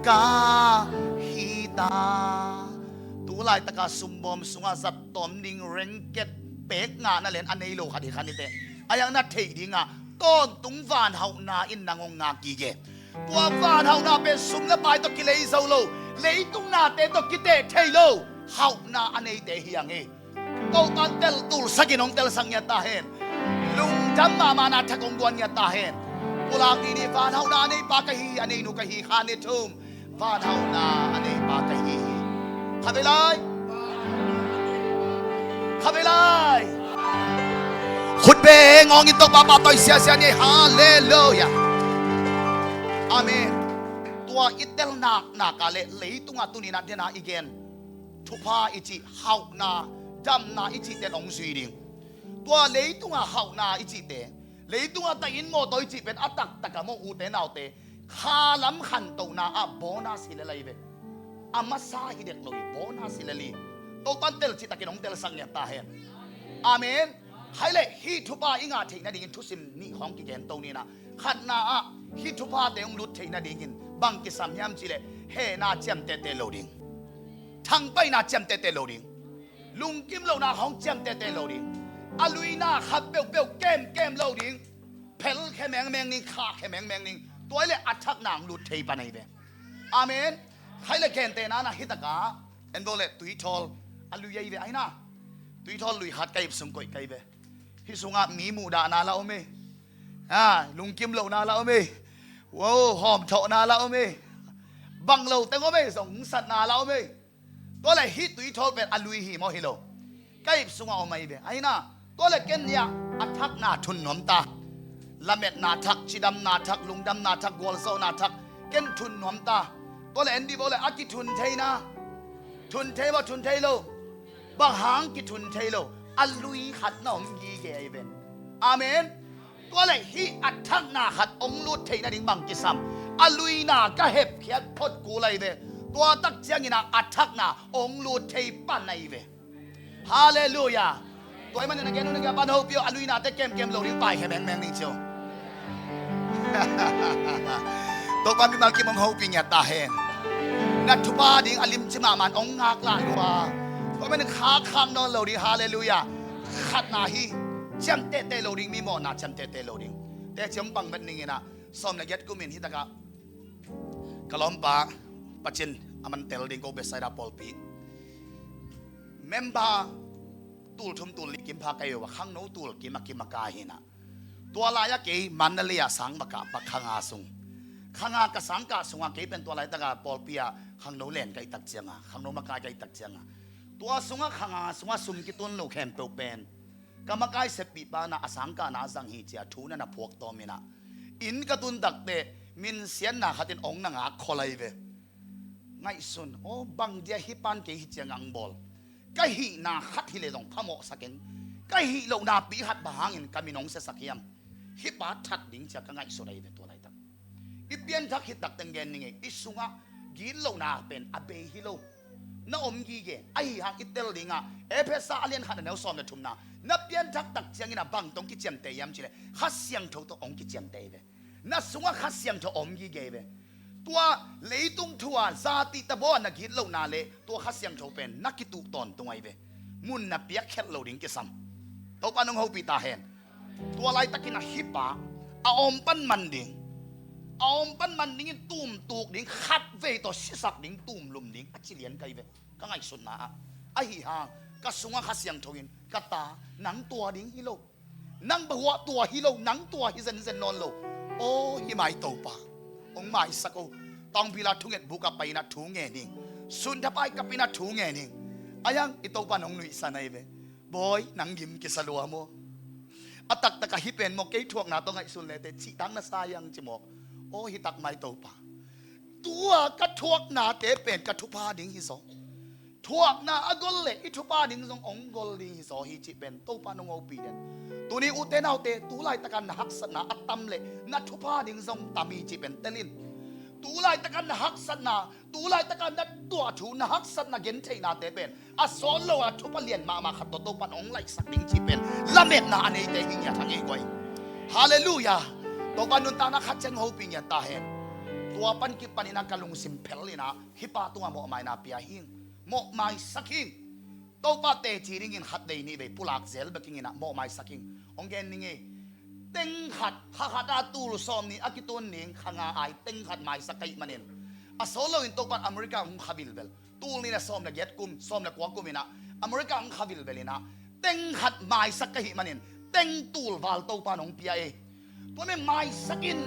กาฮิตาตัวลายตะกาสุมบอมสุงาสัตตอมดิงเรงเก็ตเป็กงานั่นเลนอันนี้โลขัดขันนี่เตะอายังนัดเทดิงาต้นตุงฟานเฮานาอินนางงงากีเกตัวฟานเฮานาเป็นสุมและปลายตะกิเลโซโลเลยตุงนาเตตะกิเตเทโลเฮานาอันนี้เตเฮียงเอโตตันเตลตูลสกินองเตลสังยาตาเห็นลุงจำมานาทักองดวนยาตาเห็นปุลากีนี่ฟานเฮานาในปากะฮีอันนี้นุกะฮีคานิทุมฟานเฮานาอันนี้ปากะฮีขับไปเลยขับไปเลยขุดเบงองอินโตปาปาตอยเสียเสียนี่ฮาเลลูยาอาเมนตัวอิตเตลนากาเลเลยตุงาตุนีนาเดนาอีเกนทุพาอิจิเฮานาจำนาอิจิเตองสุยดิงตัวเลยตุงาเฮานาอิจิเตเลยตุงาตะอินโมตัวอิจิเป็นอัตตักตะกะโมอูเตนเอาเตคาลัมขันโตนาอะโบนาสิเลไลเวอามาซาฮิเด็กเลยโบนาสิเลลีโตตันเตลจิตะกินองเตลสังเกตาเห็นอาเมนให้เลยฮิทุพาอิงาเทนะดิ่งทุสิมนี่ของกิเกนโตนี่นะขัดนาอะฮิทุพาเตองลุดเทนะดิ่งบังกิสัมยามจิเลเฮนาเจมเตเตโลดิ่งทั้งไปนาเจมเตเตโลดิ่งลุงกิมโลนาของเจมเตเตโลดิ่งอาลุยนาขับเปลวเกมโลดิ่งเพลแค่แมงนิ่งขาแค่แมงนิ่งตัวเลยอัดชักนางลุดเทปานไอเบอาเมนให้เลยเกนเตนานะฮิตกาเอ็นโดเลตุยทอล อลุยไอ้เว้ไอ้น่ะตุยทอลุยหัดไก่สงก่อยไก่เว้ฮิสุงะมีมูดานาลาอเมลุงกิมเหล่านาลาอเมว้าวหอมเถานาลาอเมบังเหล่าแต่ก็ไม่ส่งสัตนาลาอเมตัวเลยฮิตุยทอเป็นอลุยฮิมอฮิโลไก่สุงะอเมเว้ไอ้น่ะตัวเลยเกณฑ์เนี่ยอัทักนาทุนหนอมตาละเม็ดนาทักชิดำนาทักลุงดำนาทักกวลโซนาทักเกณฑ์ทุนหนอมตาตัวเลยเอ็นดีบอกเลยอากิทุนเทนะทุนเทว่าทุนเทโลบางหางกิทุนเทโลอลุยขัดน้องยีเกยเป็นอาเมนตัวเลยฮิอัทักนาขัดองลุดเทนะดิ่งบังกิซัมอลุยนาก็เห็บเขียดพดกูเลยเวตัวตักเจียงนะอัทักนาองลุดเทปันในเวฮาเลลูยาตัวมันเนี่ยแกนู่นเนี่ยบ้านเขาเปียวอลุยนาแต่เกมเราดิ้งไปแค่แมงนี่เชียวตัวบ้านมีมากี่มังเขาปีเนี่ยตาเห็นนัทบาดิ้งอลิมจิมามันองงากลานว่าตัวมันขาข้างนอนเราดิ้งฮาเลลูยาขัดนาฮีจำเตะเราดิ้งมีหมอนาจำเตะเราดิ้งแต่จำบังแบบนี้นะสมนักยัดกุมินฮิตากะกลอมปะปัจจินอามันเตลดิ้งก็เบสไซดาปอลปีเมมเบอร์ตูลทุ่มตูลลิกิมพาไกว่าข้างโน้ตูลกิมกิมกาหินะตัวลายกี่มันนั่นเลยสังมากะปักข้างอาสุงข้างอากสังกะสุงอากี่เป็นตัวลายตะกาปอลปียข้างโน้เล่นไกตักเจียงอ่ะข้างโน้มากาไกตักเจียงอ่ะตัวสุงอาข้างอาสุงอาสุมกิตุนโลแคมเปลเป็นกรรมกายเสปีปานะอสังกานาสังหิเจียทูนันพวกตัวมินะอินกตุนตักเตมินเสียนนาขัดินองนังอาคอลายเวไงสุนโอ้บังเดียฮิปันเกฮิเจียงอังบอลก็หินาขัดฮิเลลงพะโมสักเองก็หิโลนาปีหัดบางอินกามินองเสสักยามฮิปาทัดดิ้งจากไงสุดเลยเป็นตัวอะไรตั้งอีเปียนทักฮิตักตังเกนนี่ไงอีสุงะกีโลนาเป็นอเบฮิโลน้าอมกีเกไอหางอิเตลดิ้งอ่ะเอเพซ่าเลียนขัดเนวซอมเดทุมนานับเปียนทักตักเจียงอินาบังตรงกิเจียมเตยามจิเลขัดเสียงโถตัวองกิเจียมเตยเวนัสุงะขัดเสียงโถอมกีเกเวตัวเลยตุงทัวซาติตะบอนักกิโลนาเลตัวขัดเสียงโถเป็นนักกิตุตอนตรงไอเวมุนนับเปียกแค่โลดิ้งกิซัมตัวปานงหูปีตาเห็นตัวลายตะกินฮิปะอาอมปันมันดิ้งอาอมปันมันดิ้งตุ่มตูกดิ้งขัดเวตัวชิสักดิ้งตุ่มลุมดิ้งอจิเลียนไกเวก็ไงสุดนะไอหิฮางก็สุงะขัดเสียงโถอินกตาหนังตัวดิ้งฮิโลนังบัวตัวฮิโลหนังตัวฮิเซนเซนนอนโลโอ้ฮิไม่โตปะองไม่สักโอต้องพิลาทุ่งเอ็ดบุกไปนัดทุ่งเงี้ยนิ่งสุนทรภัยกับไปนัดทุ่งเงี้ยนิ่งอายังอิโตปานองนุยสันไอเวบอยนังยิมกิสลัวโมอตักตะกะฮิเป็นโมเกยทวกนาต้องไงสุนเลยแต่ชีตังนาซายังจิโมโอ้ฮิตักไม่โตปะตัวกระทวกนาเตเป็นกระทุพาดิ้งฮิโซทวกนาอกลเล่อิทุพาดิ้งซงองกลดิ้งฮิโซฮิจิเป็นโตปานองเอาปีเดนตัวนี้อุเทนเอาเตตัวไล่ตะกันหักสนาอัตตัมเล่นัทุพาดิ้งซงตามีจิเป็นเตลินตูไลตะกันหักสันนาตูไลตะกันนัดตัวถูนหักสันนาเกินเทนาเตเป็นอสอนโลอาทุพเลียนมาขัดตัวปันองไลสักดิ้งจีเป็นละเม็ดนาอันนี้เตหิงยาทางเอกวยฮาเลลูยาตัวปันนุนตานักขัดเจงหูปิงยาตาเห็นตัวปันกิปันนักกลุงสิมเพลลินะฮิปาตัวโมไม่นาเปียหิงโมไม่สักหิงตัวปัตเตจีริงินขัดเดนี่เวปุลักเซลเบกิงินะโมไม่สักหิงองเกนนี่ไงเต็งขัดขัดอาตูลซอมนี่อากิตุนนี่ขางไอเต็งขัดไม่สักไกมันเองอาโซโลอินตัวปันอเมริกาของขับิลเบลตูลนี่นะซอมนะเย็ดกุมซอมนะกวางกุมินะอเมริกาของขับิลเบลนะเต็งขัดไม่สักไกมันเองเต็งตูลวาลตัวปันของเปียตัวนี้ไม่สักิน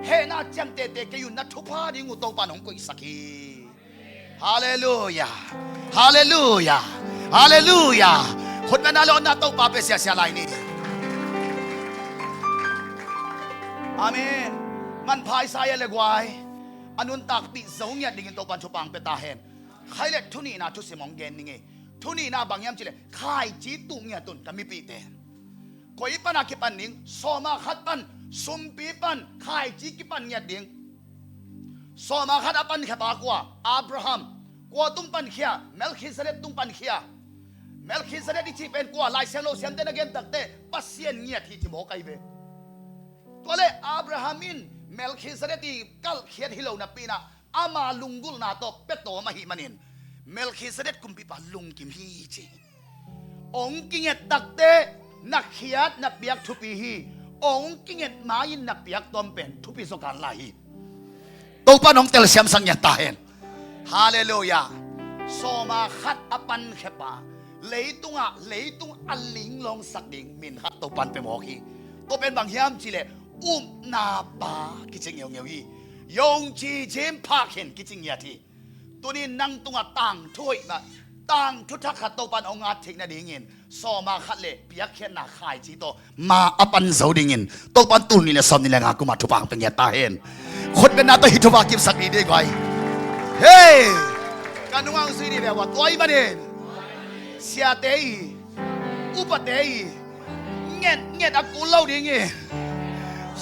เฮน่าจังเตเตกยุนนัททุพาดิงูตัวปันของกุยสักีฮาเลลูยาฮาเลลูยาฮาเลลูยาคนนั้นเราหน้าตัวปาเปเสียเสียไรนี่อาเมนมันพายสายอะไรกว่าอนุนตักติสงยัดดิ่งตัวปันชุปังเปตาเห็นใครเล็กทุนีนาทุสิมองเกนนี่ไงทุนีนาบางยามจิเลใครจีตุงเนี่ยตุนกันมีปีเตคอยปันอาคิปันนิ่งสมาขัดปันสุมปีปันใครจีกิปันเนี่ยดิ่งสมาขัดปันแค่ปากว่าอับราฮัมกว่าตุ้งปันเขียเมลคิเซเลตตุ้งปันเขียเมลคิเซเลตที่เป็นกว่าลายเซโลเซมเตนเกนตักเตปัสเซียนเนี่ยที่จิโมไกเวตัวเลอับราฮัมินเมลคิเซเดตีกัลเขียนฮิโลนับปีนะอามาลุงกุลนาโตเป็ดโตมาหิมันินเมลคิเซเดตกุมปีปาลุงกิมฮีจีองกิงเงตักเตนักเขียนนักเปียกทุปีฮีองกิงเงมายินนักเปียกตอมเป็นทุปีสการลาฮีตัวปานองเตลเซียมสังยาตาเห็นฮาเลลูยา โซมาขัดอปันเขปาเลยตุงอันลิงลงสักดิ่งมินขัดตัวปันไปหมอกีตัวเป็นบางยามจีเลนาปากิจิงเงียวฮียงจีเจมพาเข็นกิจิงยาทีตัวนี้นั่งตุงต่างถ้วยนะต่างทุทักขัดตัวปันองอาทิกนาดิ่งเงินโซมาขัดเลยเปียกเข็นนาขายจีโตมาอปันเสาดิ่งเงินตัวปันตุนนี่แหละซ้อมนี่แหละงากุมาทุปังเป็นยาตาเห็นคนเป็นนาตัวฮิตุบากิบสักดีได้ไงเฮ้กันนุ่งสิ่งนี้เลยว่าตัวอีมันเองเสียเตยอุปเตยเงี้ยตะกูเล่าดิ่งเงี้ย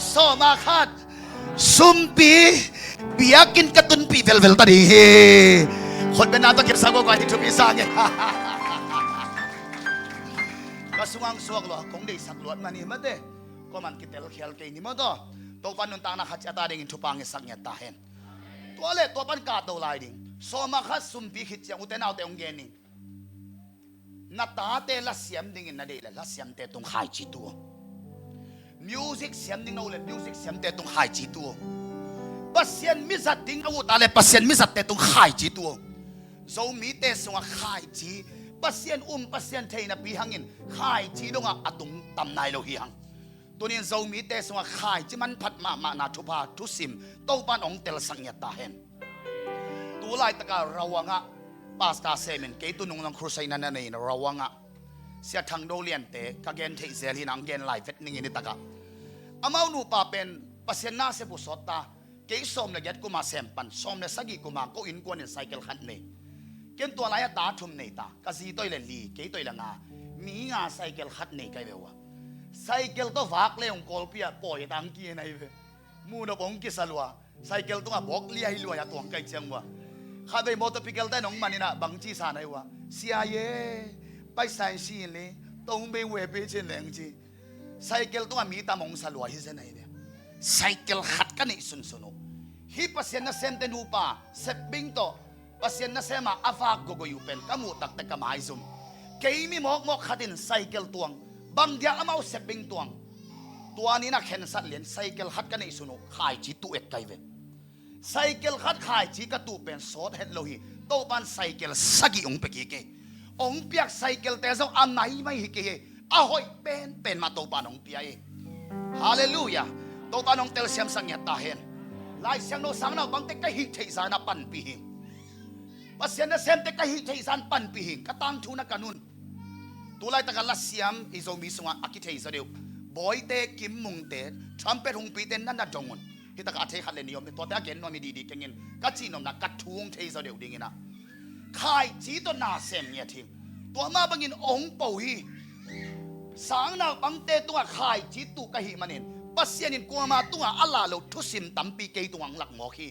โซมาขัดซุมปีเบียกินกระตุนปีเวลตาดีเฮคนเป็นนาตัวเก็บสักกว่าที่ทุกปีสร้างเงี้ยก็สว่างสว่างหรอคงได้สักล้วนมันนี่มั้งเด้ก็มันกินเตลเขียลเก่งนี่มั้งตัวตัวปันนุ่นต่างนักขัดตาดิ่งทุปังเงี้ยสักเงี้ยตาเห็นตัวเล็กตัวปันกาตัวลายดิ่งโซมาขัดซุมปีขิดจังอุตเตนเอาเตองเกนิงนัตตาเตละเสียมดิ่งนัดเดละละเสียมเตตรงหายจีตัวมิวสิกเสียมดิ่งเอาเลยมิวสิกเสียมเตตรงหายจีตัวปัสเซียนมิสัดดิ่งเอาตาเลยปัสเซียนมิสัดเตตรงหายจีตัวโซมีเตสงหายจีปัสเซียนปัสเซียนเทนับปีหังอินหายจีดงอะตุงตำนายโลหิหังตัวนี้โซมีเตสงหายจีมันพัดมานาทุพาทุสิมโตปานองเตลสังเงตาเห็นตัวลายตะการระวังอะปาสตาเซมินเกตุนงนังครูไซนันนั่นเองระวังอะเสียทางโดเลียนเตกเกนเทเซลีนังเกนไลฟ์เวทนิ่งนี่ตะกะอามานูปาเป็นปัสเซียนนาเซบุสตาเกยสมเลยยัดกูมาเซมปันสมเลยสักกี่กูมาก็อินกวนในไซเคิลขันนี่เกนตัวลายตาทุ่มนี่ตากะซีตัวเลยลีเกยตัวเลยงามีงาไซเคิลขันนี่ไกเบวะไซเคิลตัวฟักเลยองกอลปียปล่อยตังกี้ในเวมูนบงกิสลัวไซเคิลตัวบอกเลี้ยให้ลัวยาตัวงไกจังวะข้าไปมอเตอร์พิกเกลได้น้องมันนี่นะบังจีสานไอ้วะเสียเย่ไปไซซีนเลยตรงไปเวไปเช่นแรงจีไซเคิลตัวมีตามองสลัวที่เส้นไหนเนี่ยไซเคิลขัดกันนี่สุนสุนฮิปัสเซนน่ะเซนเตนูปาเซปบิงโตปัสเซนน่ะเซมาอาฟากโกโกยูเป็นกามูตักแต่กามาไอซุมเกยมีมอกขัดินไซเคิลตวงบางเดียอามาเซปบิงตวงตัวนี้นะเข็นสัตว์เลี้ยงไซเคิลขัดกันนี่สุนขายจีตุเอ็ดไกเวไซเคิลขัดขายจีกระตูเป็นโซดเฮดโลฮีโตปันไซเคิลสักองเปกีเกองเปียกไซเคิลแต่เจ้าอันไหนไม่ฮิเกอ้าวเป็นมาโตปันองเปียฮาเลลูยาโตปันองเตลเซียมสังเกตตาเห็นลายเสียงโนสังนาบังเตกฮิเทสานาปันปีหิงปัสเซียนเซมเตกฮิเทสานปันปีหิงกตังทูนักกันุนตัวลายตะกันละเสียมอิโซมิสงอากิเทสเดียวบอยเตกิมมุงเตทรัมเป็ตหงปีเตนันนัดจงุนที่ตะการเทขัดเลยนิยมตัวแต่เกณฑ์นอมีดีเก่งกัจจีนอมนักกัดทวงเทสเดียวดิ่งนะขายจีตัวนาเซมเนี่ยทีตัวมาบังอินองปูฮีสังนาบังเตตัวขายจีตุกะหิมันเองปัสเซียนินกัวมาตัวอัลลาโลทุสิมตัมปีเกยตัวหลักหมอคี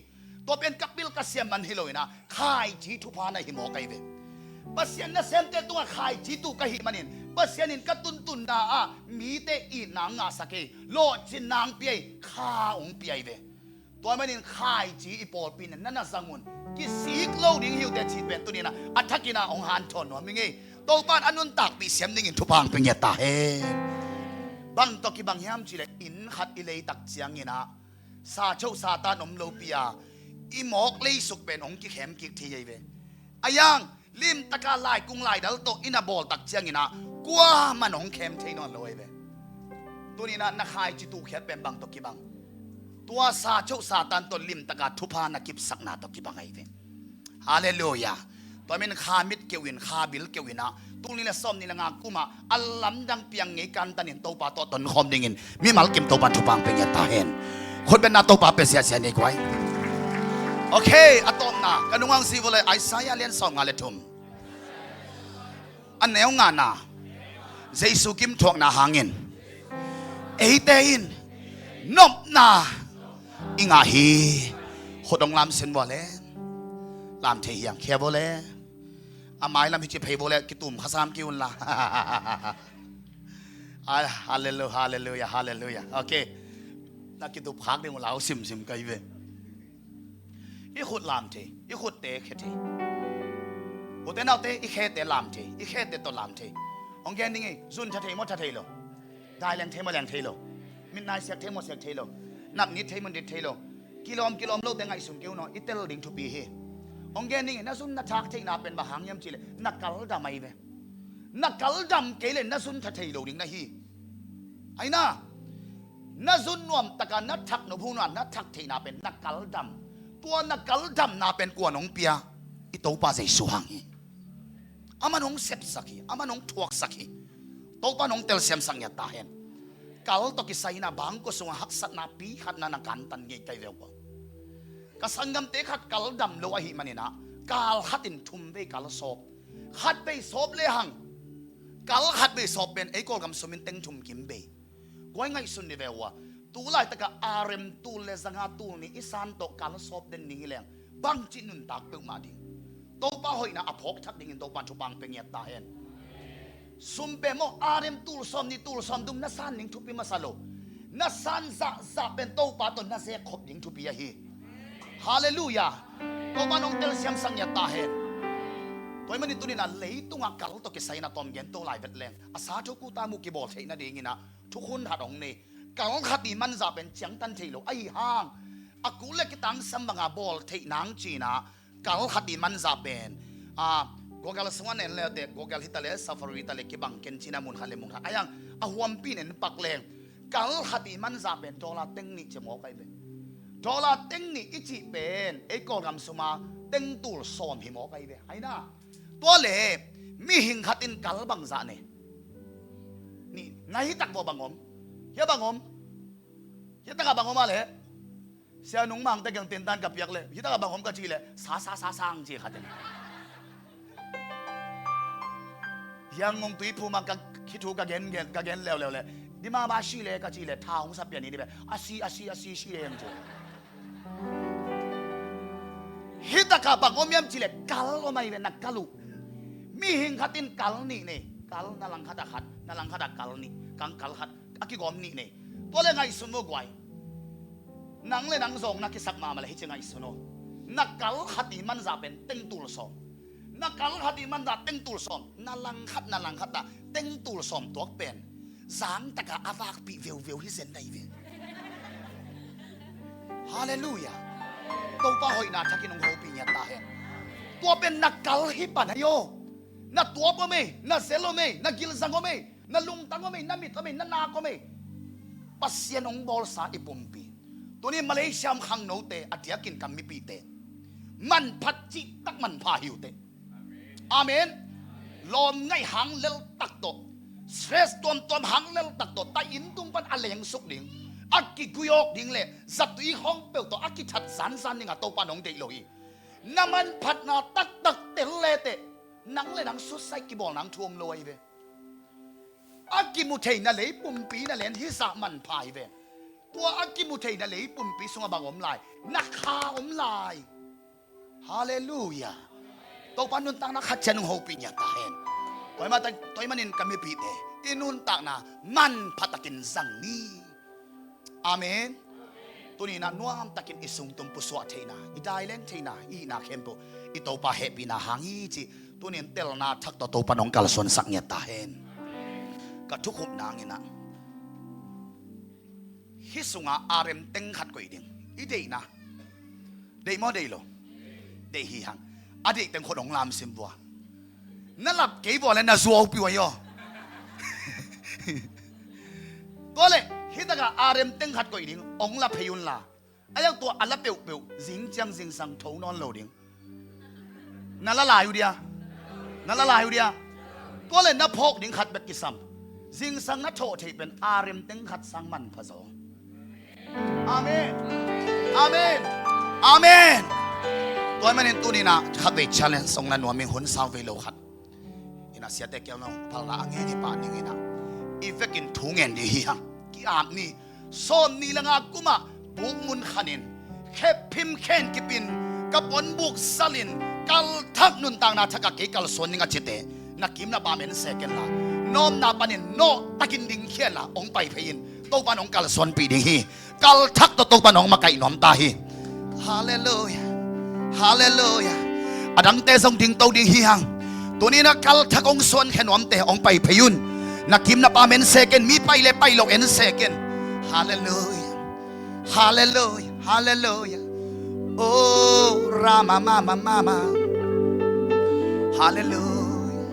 ตัวเป็นกับบิลกัสเซียมันฮิโลยนะขายจีทุพานะหิมอไกเวปัสเซียนนะเซมเตตัวขายจีตุกะหิมันเองปัสเซียนินกัตุนตุนดาอามีเตอีนางอาสักเกโลจินนางเปียข้าองเปียเวตัวมันเองขายจีอีปอลปีนั่นน่ะสังมุนกิสีกโลดิ่งหิวแต่จีเป็นตัวนี้นะอัฐกินาองฮันทอนวะมิงเอตัวบ้านอนุนตักปีเสียมดิ่งทุพังเป็นยาตาเฮบางตอกีบางยามจีเลอินขัดอิเลยตักเจียงเงินะซาโชซาตานอมโลปียอีหมอกเลยสุกเป็นองกิเข็มกิทีเยเวอายังลิมตะการลายกุ้งลายดัลโตอินาบอลตักเจียงเงินะกว่ามันองเข็มเทนอนเลยเวตัวนี้นะนักขายจิตูเข็มเป็นบางตอกีบางตัวซาโชซาตานตัวลิมตะการทุพานักกิบสักนาตอกีบางไงเวฮาเลลูยาตัวเป็นขามิดเกวินขาบิลเกวินะตรงนี้แหละซ้อมนี่แหละงากุมาอัลลัมดังเปียงไงกันตันเห็นโตปาโตตนคอมดิ่งมีมาลกิมโตปาทุปังเป็นยาตาเห็นคนเป็นนาโตปาเป็นเสียนี่ไว้โอเคอะตอมนะกันนุ่งซีวเลยไอซายาเลียนสองงาเลทุมอันเนวงานาเจสุกิมทวงนาหางินเอเตอินนบนาอิงาฮีขดองลำเซนวอลเลลำเทียงแค่วอลเลอาไม้ลำพิจิเพย์โบเลกิตุมข้าสามกิวนละฮาเลลูยาฮาเลลูยาฮาเลลูยาโอเคนักกิตุพักเดี๋ยวเราซิมกันอยู่อีขุดลำเทอีขุดเตะแค่เทบุตรเอาเตะอีแค่เตะลำเทอีแค่เตะตัวลำเทองแกนี่ไงซุนชะเทมดชะเทโลได้แรงเทมาแรงเทโลมินนายเสียเทมดเสียเทโลนับนิดเทมันดิเทโลกิโลมโลแต่ไงสุนเกี่ยวเนาะอีเตลดิ่งทุบีเฮ องเกนี่น่าสุนนักชักเทน่าเป็นบางยามจีเลยนักกัลดำไม่เวนักกัลดำเกลน่าสุนทัดเทโลดิ้งนะฮีไอ้น่าน่าสุนนวมตะการนักชักนพูนว่านักชักเทน่าเป็นนักกัลดำตัวนักกัลดำน่าเป็นกวนองเปียอิโตป้าใจสุหังฮีอามันองเสพสักฮีอามันองทวกสักฮีโตป้านองเตลเซียมสังยาตาเห็นกัลตกิสัยน่าบางก็ส่งหักสัตนาปีขัดนานักการตันเกยใจเร็วกว่าก็สังกัมเตขัดกัลดำโลหิมันนี่นะกัลขัดอินทุ่มไปกัลสอบขัดไปสอบเลยหังกัลขัดไปสอบเป็นไอ้กอลกำสมินเต็งทุ่มกิมเบย์กวยไงสุนเดเววะตูไลตะกะอาร์เอ็มตูเลสังหาตูนี่อิสานโตกัลสอบเด่นนี่แหละบางจินุนตักเปิงมาดิโตป้าหอยนะอภอกทักดิ่งโตปันชุบังเป็นเงียตาเห็นสุมเปโมอาร์เอ็มตูลซอมนี่ตูลซอมดุมนัสานนิ่งทุปีมาซาโลนัสานจะเป็นโตป้าตนนัสเซขบดิ่งทุปียาฮีฮาเลลูยาโตป้าน้องเตลเซียมสังเงียตาเห็นตัวมันนี่ตัวนี้นะเลยตุงกัลตกิสัยนะตอมเย็นโตไลเวทแรงอาสาทุกูตามุกิบอลเทนะดีงี้นะทุกคนหัดองนี่กัลขัดดีมันจะเป็นจังตันเทโลไอ้ห่างอากูเล็กตังสัมบังอาบอลเทนังจีนะกัลขัดดีมันจะเป็นกกัลสวรรค์เนี่ยเด็กกกัลฮิตาเลสซาฟารีตาเลกิบังเกนจีนามุนฮาเลมุนฮาไอ้ยังอาหวมปีเนี่ยปักแรงกัลขัดดีมันจะเป็นดอลลาร์เต็งนี่จะมองไปเป็นดอลลาร์เต็งนี่อิจิเป็นไอ้กอลกำสมาเต็งตูลซ้อมหิมอไปเป็นไอ้น่ะตัวเล่มีหิงขัดอินกัลบังซาเนี่ยนี่ไงตักบ่บังอมเฮียบังอมเฮียตักบังอมมาเลยเสียนุ่งมังแต่ยังเต้นตันกับเปียกเลยเฮียตักบังอมก็จีเลยซาซังจีขัดเนี่ยยังงงตุยพูมันก็คิดถูกกันแล้วเลยดิมาบาชีเลยก็จีเลยท้าของสับเปียนี่ดิแบบอาซีชีเลยยังจีฮิตากาบังอมยามจีเลยกัลก็ไม่เป็นนักกัลุมีหิงขัดินกัลนี่กัลนั่งขัดกัลนี่กัลขัดอากิกอมนี่ตัวเลยไงสุนโกวยนังเลยนังส่งนักกิสักมาเลยฮิจิไงสุนนักกัลขัดมันจะเป็นเต็งตุลสองนักกัลขัดมันจะเต็งตุลสองนัลังขัดตาเต็งตุลสองตัวเป็นสางตะกะอาวากปีเวลฮิเซนได้เวฮาเลลูยาตัวป้าหอยนาทักกินองค์ปีเนียตาเห็นตัวเป็นนักกัลฮิปันโยนักตัวก็ไม่นักเซลก็ไม่นักกิลซังก็ไม่นักลุงตังก็ไม่นักมิดก็ไม่นักนาก็ไม่ปัสยานองบอลสาอิปุ่มปีตัวนี้มาเลเซียมขังโนเตอดียกินกัมมิปีเตมันพัดจิตักมันพาหิวเตอาเมนลมไงหังเลลตักโตสเตรสตัวหังเลลตักโตตาอินตุงปันอะไรยังสุกดิ่งอักกิกุยอกดิ่งเลยสัตว์อีห้องเปิลตัวอักกิชัดสันนี่งาโตปานองเตโลอีน้ำมันพัดนาตักเตลเลเตนังเลยนังสุดใส่กิบอลนังท่วมลอยเวอากิมุเทน่ะเลยปุ่มปีน่ะเลยที่สามันพายเวตัวอากิมุเทน่ะเลยปุ่มปีส่งบังอมลายนักข่าอมลายฮาเลลูยาตัวปานุนตังนักขัดเชนุงโฮปีญาตาเห็นตัวมันนินกามิปีเตอินุนตังนะมันพัตกินสังนี้อาเมนตัวนี้นะนัวมตะกินอิสุงตุมปุสวะเทนาอิได้เล่นเทนาอีนาเข้มปุอิโตปาเฮปีนาหางอีจีตัวนี้เตลนาทักตัวปานองกาลส่วนสักเงียตาเห็นก็ทุกคนนางนี่นะฮิสุงอาเรมเต็งขัดกุยดิ่งอีเดย์นะเดย์มอเดย์โลเดย์ฮีหังอดีตเต็งคนของลามซิมบัวนั่นหลับเกี่ยวอะไรนะซัวปิวายอตัวเลยฮิตกะอาเรมเต็งขัดกุยดิ่งองละพยุนลาไอ้ยังตัวอัลละเปียวจิงจังจิงสังทูนอนโลดิ่งนั่นละลายอยู่เดียตัวเลยนับพกดิ่งขัดเบกิซัมจิงสังนัทโชที่เป็นอาเรมเต็งขัดสังมันผสมอาเมนตัวมันตัวนี้นะขัดเวชเลนส่งนันว่ามีหุ่นสาวเวโลขัดอินะเสียแต่เกี่ยวน้องพลังเงี้ยที่ป่านนี้นะอีเฟกินทุ่งเงินดีฮะกี่อาบนี่ส้มนี่ละงากุมาบุกมุนขันินแค่พิมพ์แค่กิปินกับบนบุกสลินกัลทักนุนต่างนาทักกิกัลส่วนนี้ก็จิตเตนักกิมนาบาเมนเซกันละน้อมนาปานินโนตะกินดิ่งเขียนละองไปพยินโตปานองกัลส่วนปีดิ่งฮีกัลทักโตปานองมาไก่น้อมตาฮีฮาเลลูยาอดังเตส่งดิ่งโตดิ่งฮีหังตัวนี้นะกัลทักองส่วนแค่น้อมเตองไปพยุนนักกิมนาบาเมนเซกันมีไปเลยไปโลเอ็นเซกันฮาเลลูยา Oh, Rama, Mama, Mama. Hallelujah.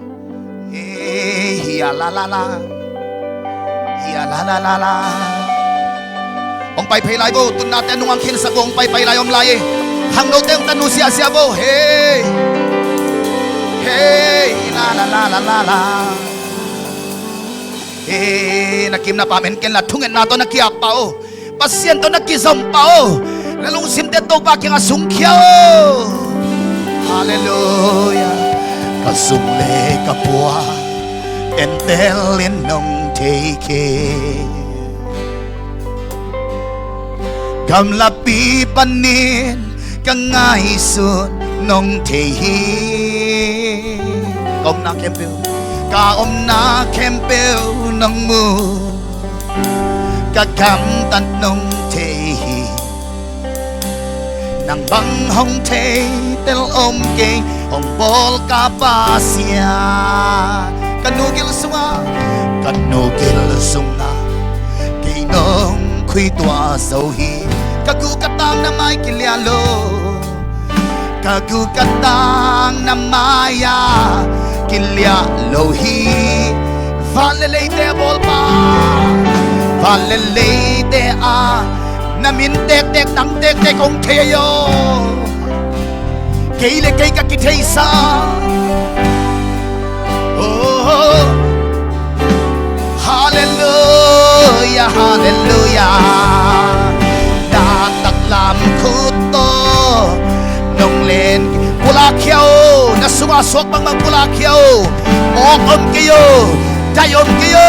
Hey, ya la la la. Ya la la la la. Ông bay phê lại vô, tuần nào tên nung ăn khin sắc ông bay lại ông lại. Hàng đầu tên tên nu sia sia vô. Hey, hey, la la la la la la. Hey, nakim na pamen ken la thungen na to nakiak pao. Pasien to nakizom pao. Lalong simte to pa kaya asung kiao. Hallelujah. Kasumle kapwa entelin nong take. Kamlapi panin kangay sun nong tehi. Kaom na kempel, kaom na kempel nong mu, kakamtan nong tehi. Nang bang hong te tel om ke om bol kapasya. Kanugil sunga, kay nong kuy tua sauhi. Kagukatang na may kilyalo, kagukatang na maya kilyalo hi. Valelay de bolpa, valelay de a. Namin tek nang tek kong teyo. Kayle kay kakitaysa. Oh, hallelujah, hallelujah. Nataklam kuto nong len pulakyaw. Nasumasok mang pulakyaw. Okom kayo, dayom kayo.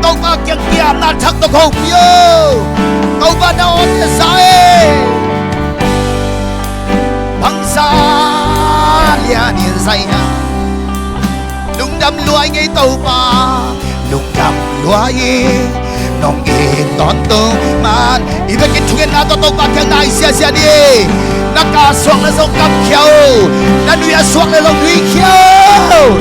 Tong akyang kiyam natak to kong piyo. Kau banaon na sae bangsa lian yên say na lung đâm luai ngay tàu pa lung đâm luai nong in ton tung man ibe kin thungen na to pa kyang nai sia sia di naka suak na song kam khiao na nuya suak na long nui khiao.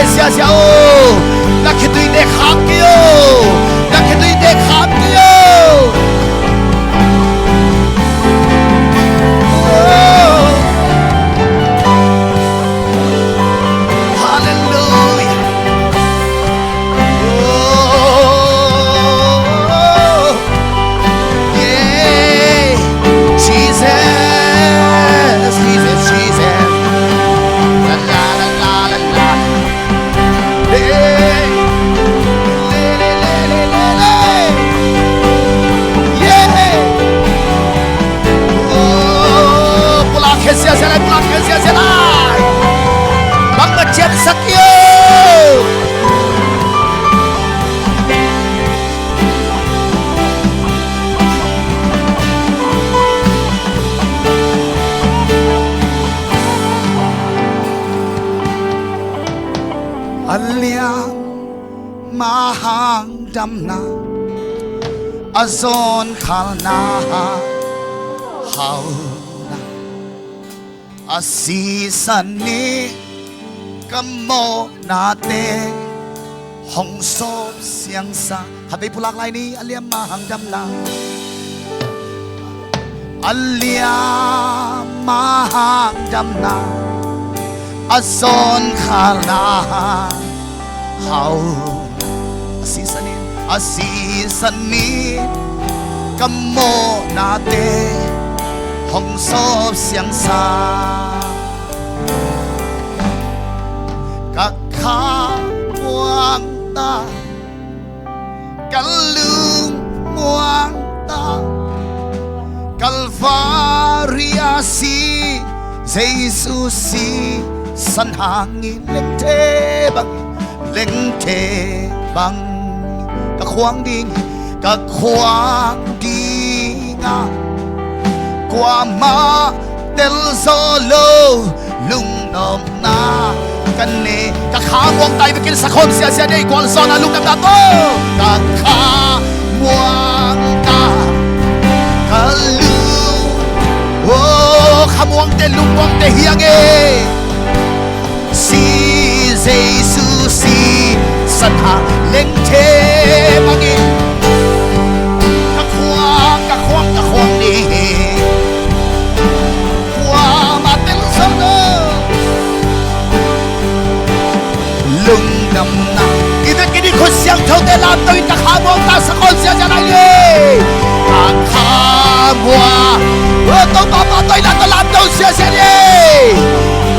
Sia sia oh, nak kita ini kham kyo, nak kita ini kham kyo. Hallelujah. Oh, yeah, Jesus, Jesus, Jesus. La la la la la la. Bang macam sakyo Alyang mahang damna azon khalna hau asisani kamo nate hong sop siang sa habay pulak lai ni alyam mahang damna alyam mahang damna azon khalna hau asisani kamo nate hong sop siang sa kakha muang ta kalung muang ta kalvaria si Jesus si sanhangin lengte bang kakhwang ding nga qua ma tel solo lung nom na kani ka khamong tay bikin sa khom sia sia dei kwal zona lung nam to ka khamong ka kalu oh khamong te lung wang te hiang e si Jesus si satha leng the magi ka khwang ni lung nam na ibig kini ko siyang thâu te lam tôi ta khamong ta sa kon sia ja lai le ta khamwa o to pa pa tôi la to lam to sia sia le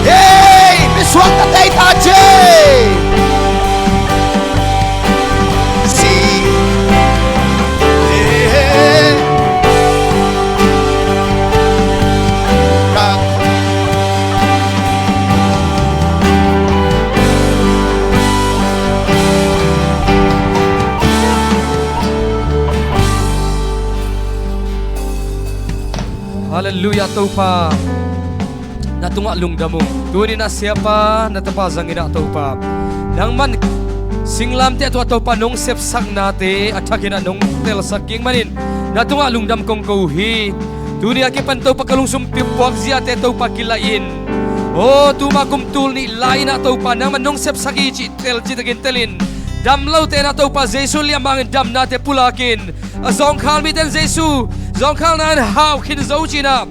hey mi suang ta dei ta che si Haleluya topa natunga lungdamu tuni na siapa natapazang ina topa nang man singlam te to topa nong sepsak nate atakin anong tel saking manin natunga lungdam kong kauhi tuni akipan topa kalungsum pipuak zia te topa kilain oh tuma kumtul ni lain na topa nang man nong sepsaki chi tel chitagin telin damlaw te na topa Jesus liamang dam nate pulakin azong khalmi ten Jesus zong khal nan hau khin zo china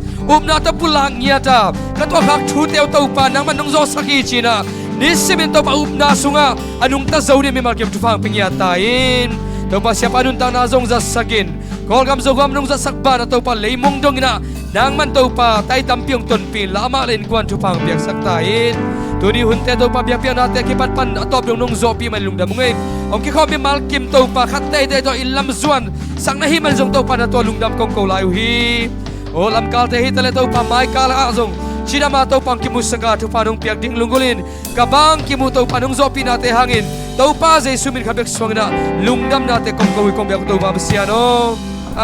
na ta pulang nya ta katwa khak thu teu to pa nang manong zo saki china ni simen to pa na sunga anung ta zo ni mi malkem tu phang pingya tain to pa siapa nun ta na zong za sakin kol gam zo gam nong za sakba na to pa leimong dong na nang man to pa tai tampiong ton pin lama len kwan tu phang piak sak tain tu ni hunte to pa biak pian na te ki pat pan atop dong nong zo pi man lung dam ngai om ki kho mi malkim to pa khat tai te to ilam zuan sang na hi man zong to pa na to lungdam kong ko lai hi o lam kal te hi tale to pa mai kal a zong china ma to pang ki musanga tu pa nong piak ding lungulin kabang ki mu to pa nong zopi na te hangin to pa je sumin khabek swang na lungdam na te kong ko kong biak to ba bsiano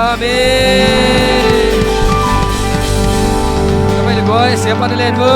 amen kamai le boy siapa ni len bu